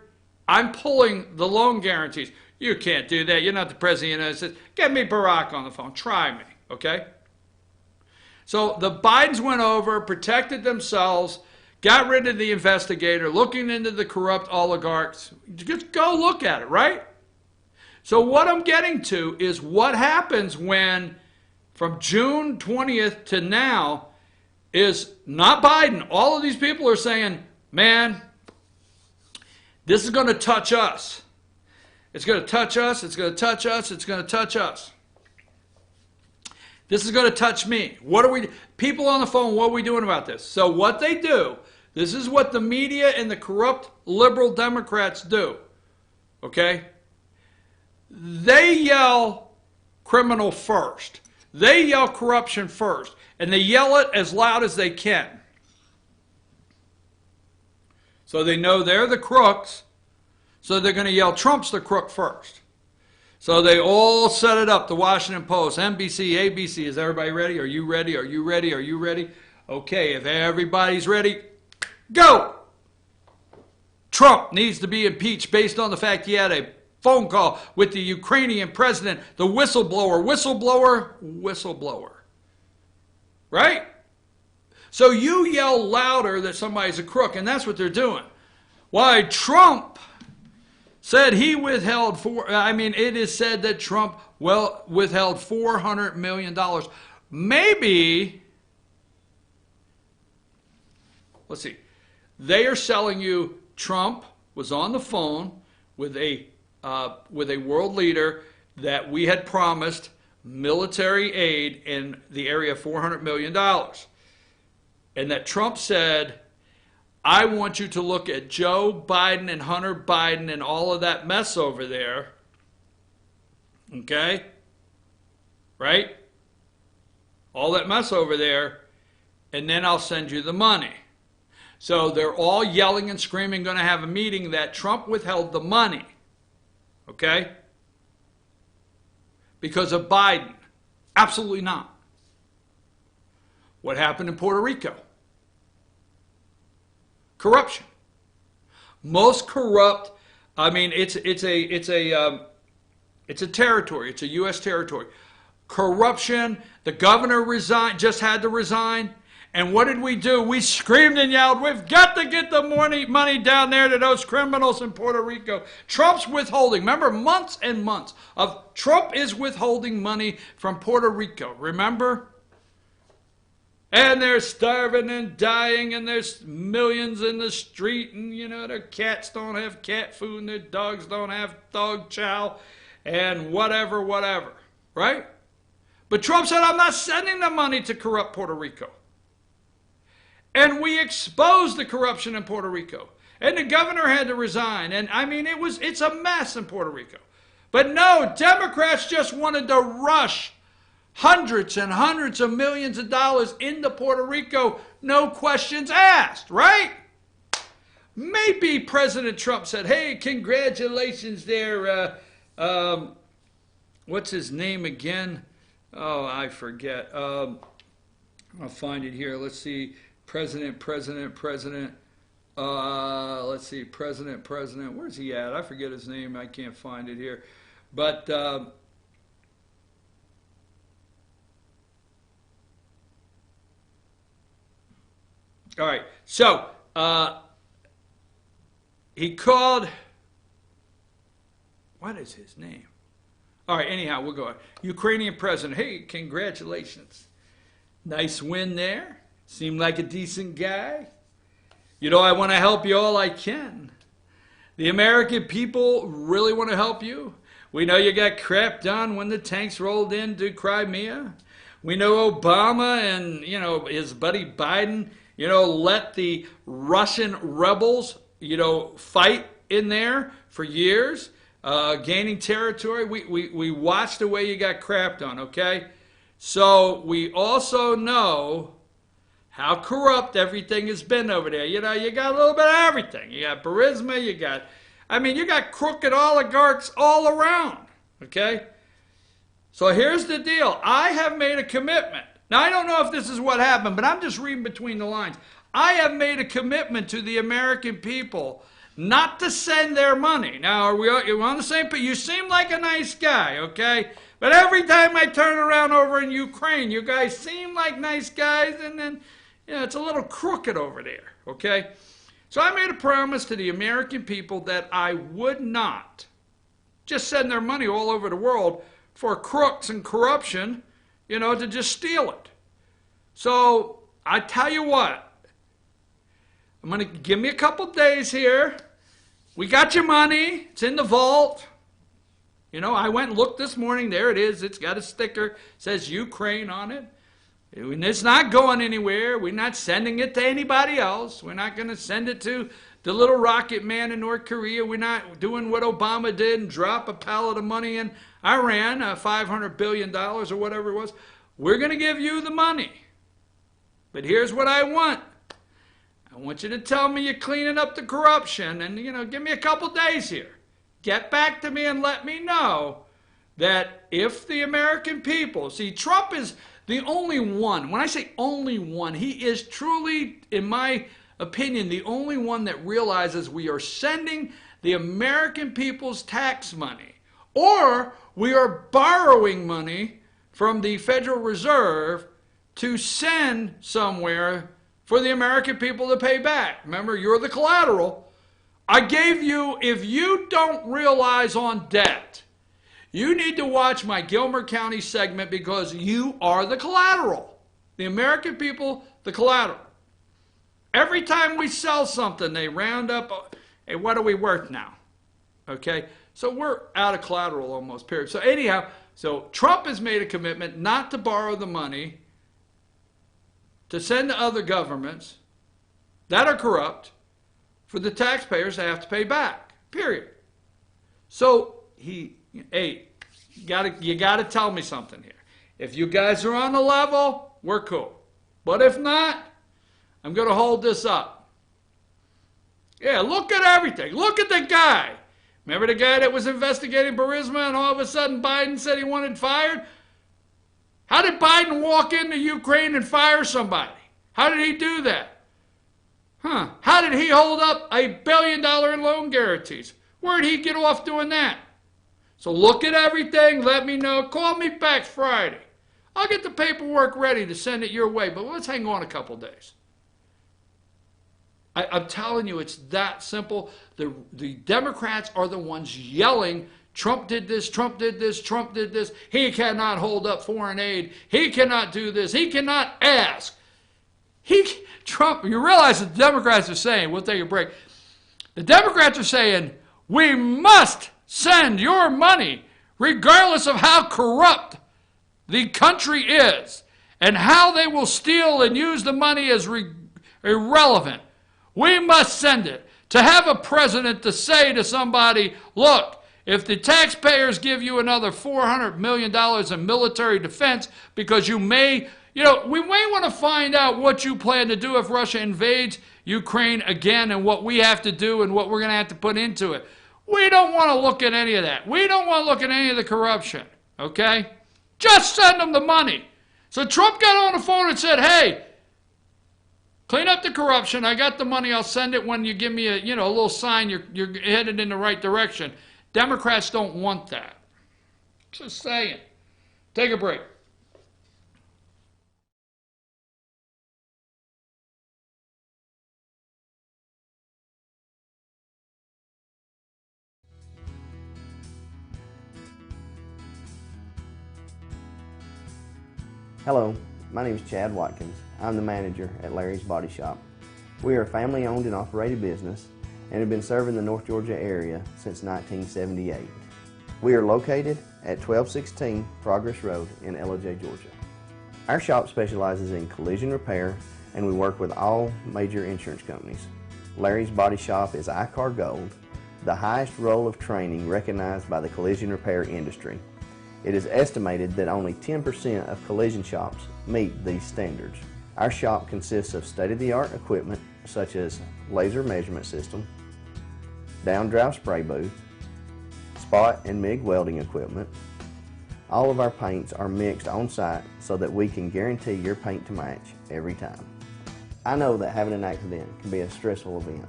I'm pulling the loan guarantees. You can't do that. You're not the president of the United States. Get me Barack on the phone. Try me, okay? So the Bidens went over, protected themselves, got rid of the investigator, looking into the corrupt oligarchs. Just go look at it, right? So what I'm getting to is what happens when, from June 20th to now, is not Biden. All of these people are saying, man, this is going to touch us. It's going to touch us. It's going to touch us. It's going to touch us. This is going to touch me. What are we, people on the phone, what are we doing about this? So what they do, this is what the media and the corrupt liberal Democrats do, okay? They yell criminal first. They yell corruption first, and they yell it as loud as they can. So they know they're the crooks, so they're going to yell Trump's the crook first. So they all set it up, the Washington Post, NBC, ABC. Is everybody ready? Are you ready? Are you ready? Are you ready? Okay, if everybody's ready, go! Trump needs to be impeached based on the fact he had a phone call with the Ukrainian president, the whistleblower. Right? So you yell louder that somebody's a crook, and that's what they're doing. Why, Trump said he withheld it is said that Trump withheld $400 million. Maybe, let's see, they are selling you Trump was on the phone with a world leader that we had promised military aid in the area of $400 million. And that Trump said, I want you to look at Joe Biden and Hunter Biden and all of that mess over there. Okay? Right? All that mess over there, and then I'll send you the money. So they're all yelling and screaming, going to have a meeting that Trump withheld the money. Okay? Because of Biden. Absolutely not. What happened in Puerto Rico? Corruption. Most corrupt, it's a territory. It's a U.S. territory. Corruption. The governor just had to resign. And what did we do? We screamed and yelled, we've got to get the money down there to those criminals in Puerto Rico. Trump's withholding. Remember, months and months of Trump is withholding money from Puerto Rico. Remember? And they're starving and dying, and there's millions in the street, and, their cats don't have cat food, and their dogs don't have dog chow, and whatever, right? But Trump said, I'm not sending the money to corrupt Puerto Rico. And we exposed the corruption in Puerto Rico. And the governor had to resign. And it's a mess in Puerto Rico. But no, Democrats just wanted to rush hundreds and hundreds of millions of dollars into Puerto Rico, no questions asked, right? Maybe President Trump said, hey, congratulations there. What's his name again? Oh, I forget. I'll find it here. Let's see. President. Let's see. President. Where's he at? I forget his name. I can't find it here. But all right. So he called. What is his name? All right. Anyhow, we'll go on. Ukrainian president. Hey, congratulations. Nice win there. Seemed like a decent guy. I want to help you all I can. The American people really want to help you. We know you got crap done when the tanks rolled into Crimea. We know Obama and, his buddy Biden, let the Russian rebels, fight in there for years, gaining territory. We watched the way you got crap done, okay? So we also know how corrupt everything has been over there. You got a little bit of everything. You got Burisma, you got crooked oligarchs all around, okay? So here's the deal. I have made a commitment. Now, I don't know if this is what happened, but I'm just reading between the lines. I have made a commitment to the American people not to send their money. Now, are we on the same page? You seem like a nice guy, okay? But every time I turn around over in Ukraine, you guys seem like nice guys, and then it's a little crooked over there, okay? So I made a promise to the American people that I would not just send their money all over the world for crooks and corruption, to just steal it. So I tell you what, I'm going to give me a couple days here. We got your money. It's in the vault. I went and looked this morning. There it is. It's got a sticker. It says Ukraine on it. And it's not going anywhere. We're not sending it to anybody else. We're not going to send it to the little rocket man in North Korea. We're not doing what Obama did and drop a pallet of money in Iran, $500 billion or whatever it was. we're going to give you the money. But here's what I want. I want you to tell me you're cleaning up the corruption and, give me a couple days here. Get back to me and let me know that if the American people, see, Trump is the only one, when I say only one, he is truly, in my opinion, the only one that realizes we are sending the American people's tax money, or we are borrowing money from the Federal Reserve to send somewhere for the American people to pay back. Remember, you're the collateral. I gave you, if you don't realize on debt, you need to watch my Gilmer County segment because you are the collateral. The American people, the collateral. Every time we sell something, they round up, hey, what are we worth now? Okay, so we're out of collateral almost, period. So anyhow, so Trump has made a commitment not to borrow the money to send to other governments that are corrupt for the taxpayers to have to pay back, period. So hey, you gotta tell me something here. If you guys are on the level, we're cool. But if not, I'm gonna hold this up. Yeah, look at everything. Look at the guy. Remember the guy that was investigating Burisma and all of a sudden Biden said he wanted fired? How did Biden walk into Ukraine and fire somebody? How did he do that? How did he hold up $1 billion in loan guarantees? Where did he get off doing that? So look at everything. Let me know. Call me back Friday. I'll get the paperwork ready to send it your way, but let's hang on a couple days. I'm telling you, it's that simple. The Democrats are the ones yelling, Trump did this, Trump did this, Trump did this. He cannot hold up foreign aid. He cannot do this. He cannot ask. Trump, you realize the Democrats are saying, we'll take a break. The Democrats are saying, we must send your money regardless of how corrupt the country is and how they will steal and use the money as irrelevant. We must send it. To have a president to say to somebody, look, if the taxpayers give you another $400 million in military defense because we may want to find out what you plan to do if Russia invades Ukraine again and what we have to do and what we're going to have to put into it. We don't want to look at any of that. We don't want to look at any of the corruption, okay? Just send them the money. So Trump got on the phone and said, hey, clean up the corruption. I got the money. I'll send it when you give me a little sign you're headed in the right direction. Democrats don't want that. Just saying. Take a break. Hello, my name is Chad Watkins. I'm the manager at Larry's Body Shop. We are a family-owned and operated business and have been serving the North Georgia area since 1978. We are located at 1216 Progress Road in LJ, Georgia. Our shop specializes in collision repair and we work with all major insurance companies. Larry's Body Shop is ICAR Gold, the highest role of training recognized by the collision repair industry. It is estimated that only 10% of collision shops meet these standards. Our shop consists of state-of-the-art equipment such as laser measurement system, down-drive spray booth, spot and MIG welding equipment. All of our paints are mixed on-site so that we can guarantee your paint to match every time. I know that having an accident can be a stressful event.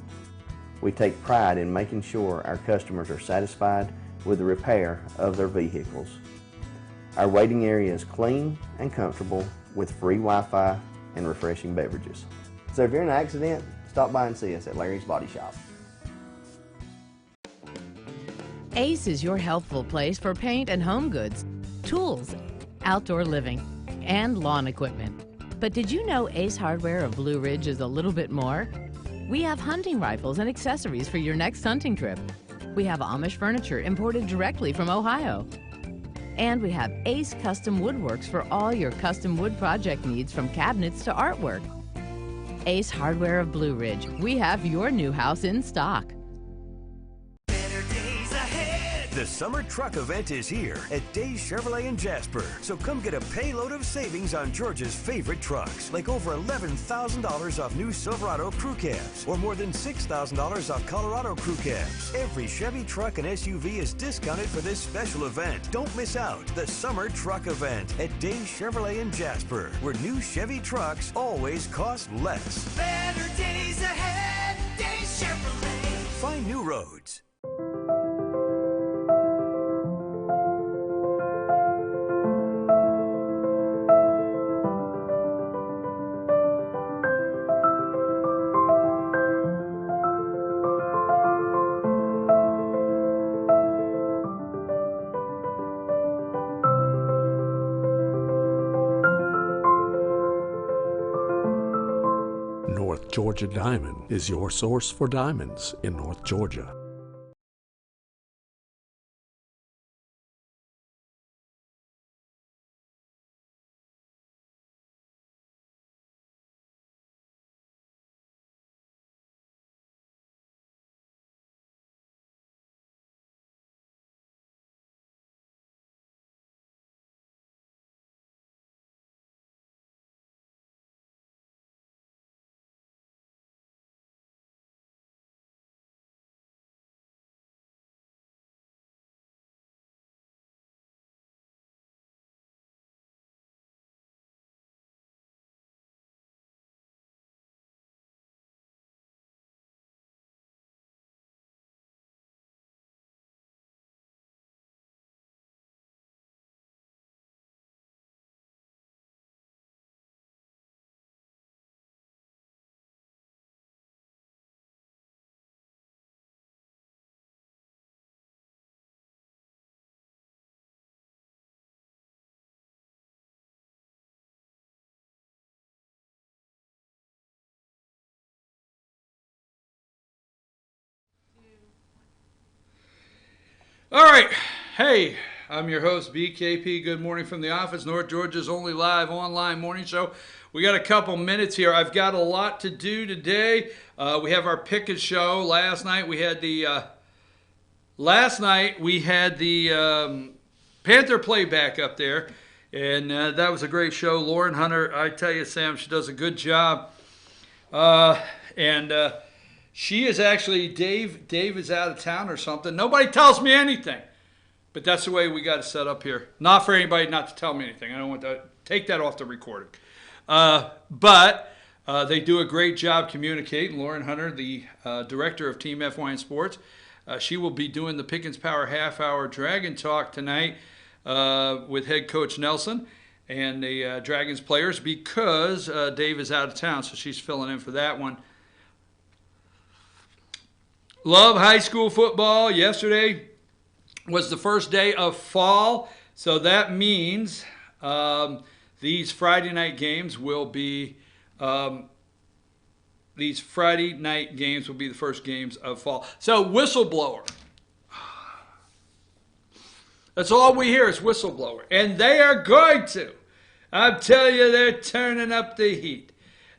We take pride in making sure our customers are satisfied with the repair of their vehicles. Our waiting area is clean and comfortable with free Wi-Fi and refreshing beverages. So if you're in an accident, stop by and see us at Larry's Body Shop. Ace is your healthful place for paint and home goods, tools, outdoor living, and lawn equipment. But did you know Ace Hardware of Blue Ridge is a little bit more? We have hunting rifles and accessories for your next hunting trip. We have Amish furniture imported directly from Ohio. And we have Ace Custom Woodworks for all your custom wood project needs from cabinets to artwork. Ace Hardware of Blue Ridge. We have your new house in stock. The summer truck event is here at Days Chevrolet in Jasper. So come get a payload of savings on Georgia's favorite trucks, like over $11,000 off new Silverado crew cabs, or more than $6,000 off Colorado crew cabs. Every Chevy truck and SUV is discounted for this special event. Don't miss out. The summer truck event at Days Chevrolet in Jasper, where new Chevy trucks always cost less. Better days ahead, Days Chevrolet. Find new roads. North Georgia Diamond is your source for diamonds in North Georgia. All right. Hey, I'm your host, BKP. Good morning from the office, North Georgia's only live online morning show. We got a couple minutes here. I've got a lot to do today. We have our pick and show. Last night we had the Panther playback up there, and that was a great show. Lauren Hunter, I tell you, Sam, she does a good job. She is actually, Dave is out of town or something. Nobody tells me anything. But that's the way we got to set up here. Not for anybody not to tell me anything. I don't want to take that off the recording. But they do a great job communicating. Lauren Hunter, the director of Team FYN Sports, she will be doing the Pickens Power half-hour Dragon Talk tonight with head coach Nelson and the Dragons players because Dave is out of town, so she's filling in for that one. Love high school football. Yesterday was the first day of fall, so that means these Friday night games will be the first games of fall. So whistleblower. That's all we hear is whistleblower, and they are going to. I'm telling you, they're turning up the heat.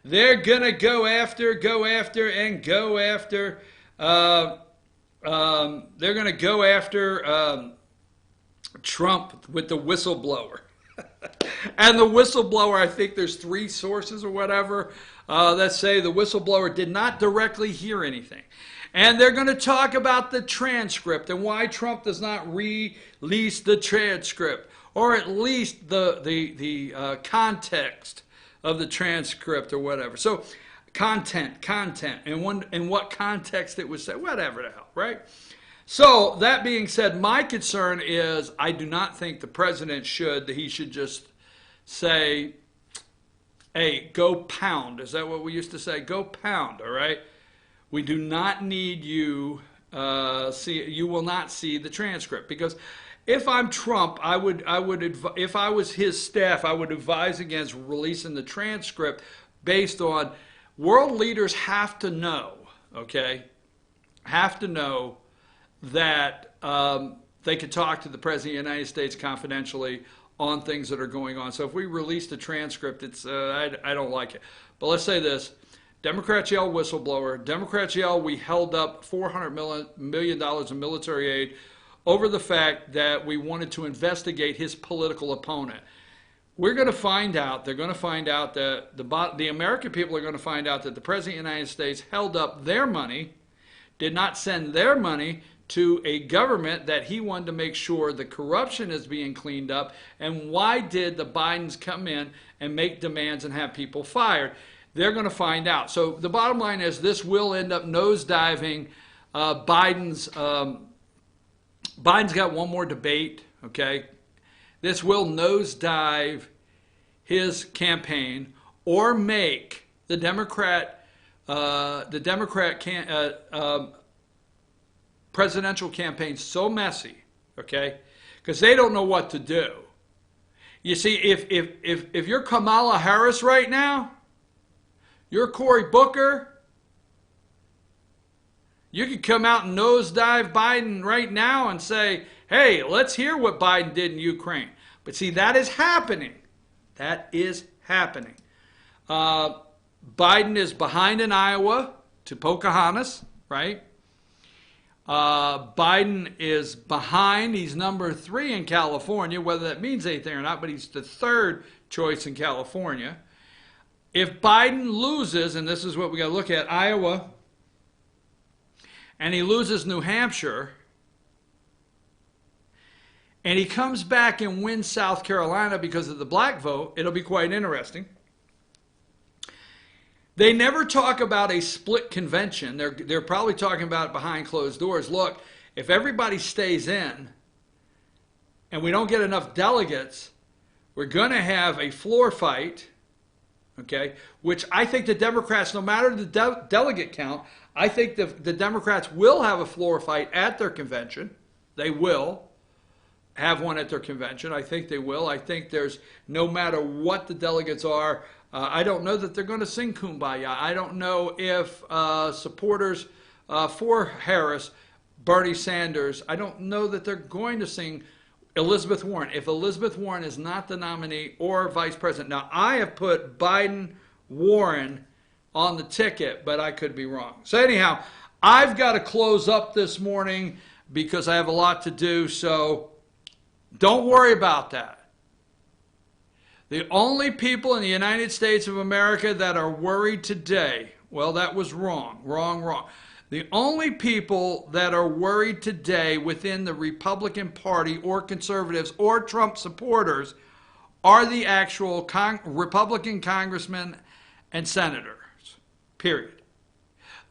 They're gonna go after. They're going to go after Trump with the whistleblower. And the whistleblower, I think there's 3 sources or whatever that say the whistleblower did not directly hear anything. And they're going to talk about the transcript and why Trump does not release the transcript, or at least the context of the transcript or whatever. So content, and what context it was said, whatever the hell, right? So that being said, my concern is I do not think the president he should just say, hey, go pound. Is that what we used to say? Go pound, all right? We do not need you, you will not see the transcript. Because if I'm Trump, if I was his staff, I would advise against releasing the transcript based on world leaders have to know, okay, that they could talk to the President of the United States confidentially on things that are going on. So if we release the transcript, I don't like it. But let's say this. Democrats yell whistleblower. Democrats yell we held up $400 million in military aid over the fact that we wanted to investigate his political opponent. We're going to find out, they're going to find out that the American people are going to find out that the President of the United States held up their money, did not send their money to a government that he wanted to make sure the corruption is being cleaned up. And why did the Bidens come in and make demands and have people fired? They're going to find out. So the bottom line is this will end up nosediving Biden's got one more debate, okay? This will nosedive his campaign or make the Democrat presidential campaign so messy, okay? Because they don't know what to do. You see, if you're Kamala Harris right now, you're Cory Booker, you could come out and nosedive Biden right now and say, hey, let's hear what Biden did in Ukraine. But see, that is happening. That is happening. Biden is behind in Iowa to Pocahontas, right? Biden is behind. He's number 3 in California, whether that means anything or not, but he's the 3rd choice in California. If Biden loses, and this is what we got to look at, Iowa, and he loses New Hampshire, and he comes back and wins South Carolina because of the black vote, it'll be quite interesting. They never talk about a split convention. They're probably talking about it behind closed doors. Look, if everybody stays in and we don't get enough delegates, we're going to have a floor fight, okay, which I think the Democrats, no matter the delegate count, I think the Democrats will have a floor fight at their convention. They will have one at their convention. I think they will. I think there's, no matter what the delegates are, I don't know that they're going to sing Kumbaya. I don't know if supporters for Harris, Bernie Sanders, I don't know that they're going to sing Elizabeth Warren. If Elizabeth Warren is not the nominee or vice president. Now, I have put Biden, Warren on the ticket, but I could be wrong. So anyhow, I've got to close up this morning because I have a lot to do, so don't worry about that. The only people in the United States of America that are worried today, well, that was wrong. The only people that are worried today within the Republican Party or conservatives or Trump supporters are the actual Republican congressmen and senators, period.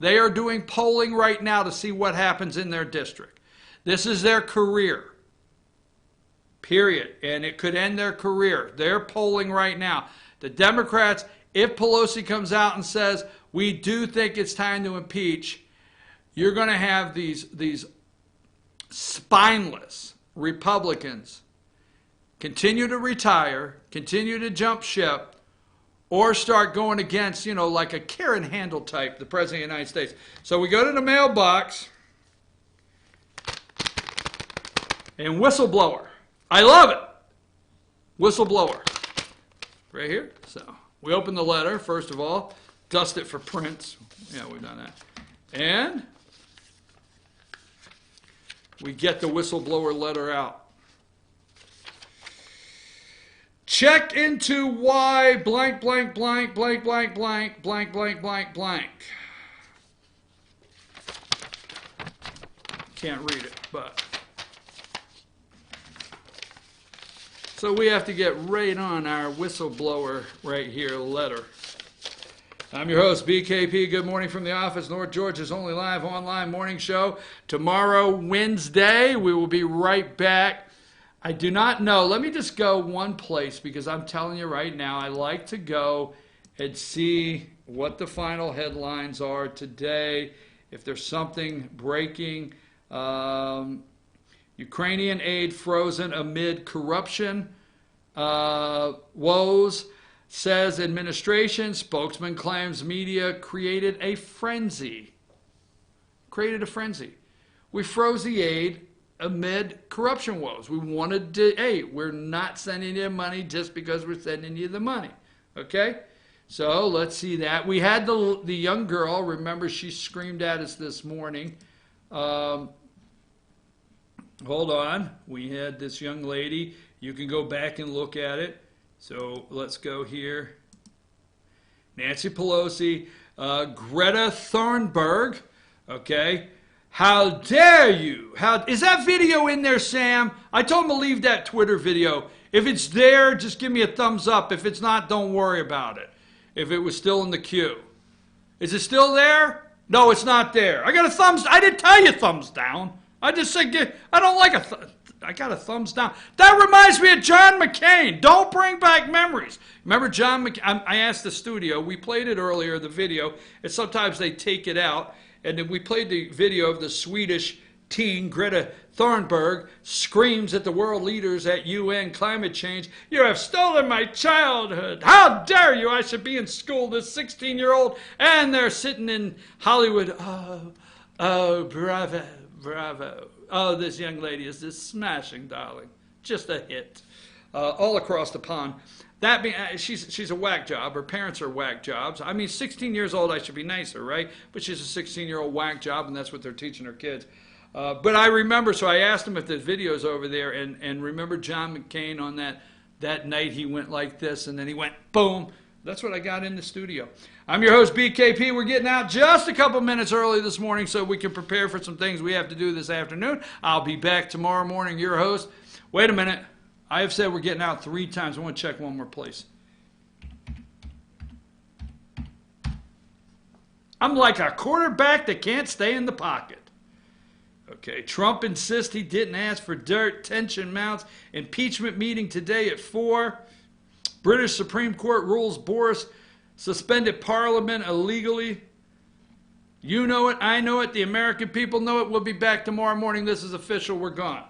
They are doing polling right now to see what happens in their district. This is their career. Period. And it could end their career. They're polling right now. The Democrats, if Pelosi comes out and says, we do think it's time to impeach, you're going to have these spineless Republicans continue to retire, continue to jump ship, or start going against, like a Karen Handel type, the President of the United States. So we go to the mailbox, and whistleblower. I love it. Whistleblower. Right here. So we open the letter, first of all, dust it for prints. Yeah, we've done that. And we get the whistleblower letter out. Check into why blank, blank, blank, blank, blank, blank, blank, blank, blank, blank. Can't read it, but. So we have to get right on our whistleblower right here letter. I'm your host, BKP. Good morning from the office. North Georgia's only live online morning show. Tomorrow, Wednesday, we will be right back. I do not know. Let me just go one place because I'm telling you right now, I like to go and see what the final headlines are today. If there's something breaking. Ukrainian aid frozen amid corruption woes, says administration. Spokesman claims media created a frenzy. We froze the aid amid corruption woes. We wanted to, hey, we're not sending you money just because we're sending you the money. Okay? So let's see that. We had the young girl, remember she screamed at us this morning. hold on. We had this young lady. You can go back and look at it. So let's go here. Nancy Pelosi, Greta Thunberg, okay? How dare you? Is that video in there, Sam? I told him to leave that Twitter video. If it's there, just give me a thumbs up. If it's not, don't worry about it. If it was still in the queue. Is it still there? No, it's not there. I got a thumbs. I didn't tell you thumbs down. I just said I don't like I got a thumbs down. That reminds me of John McCain. Don't bring back memories. Remember John McCain? I asked the studio. We played it earlier, the video, and sometimes they take it out. And then we played the video of the Swedish teen, Greta Thunberg, screams at the world leaders at UN climate change. You have stolen my childhood. How dare you? I should be in school, this 16-year-old. And they're sitting in Hollywood. Oh, bravo, bravo. Oh, this young lady is just smashing, darling. Just a hit. All across the pond. That being, she's a whack job. Her parents are whack jobs. I mean, 16 years old, I should be nicer, right? But she's a 16-year-old whack job, and that's what they're teaching her kids. But I remember, so I asked him if the video's over there, and remember John McCain on that night, he went like this, and then he went boom. That's what I got in the studio. I'm your host, BKP. We're getting out just a couple minutes early this morning so we can prepare for some things we have to do this afternoon. I'll be back tomorrow morning, your host. Wait a minute. I have said we're getting out 3 times. I want to check one more place. I'm like a quarterback that can't stay in the pocket. Okay, Trump insists he didn't ask for dirt. Tension mounts. Impeachment meeting today at 4. British Supreme Court rules Boris suspended Parliament illegally. You know it. I know it. The American people know it. We'll be back tomorrow morning. This is official. We're gone.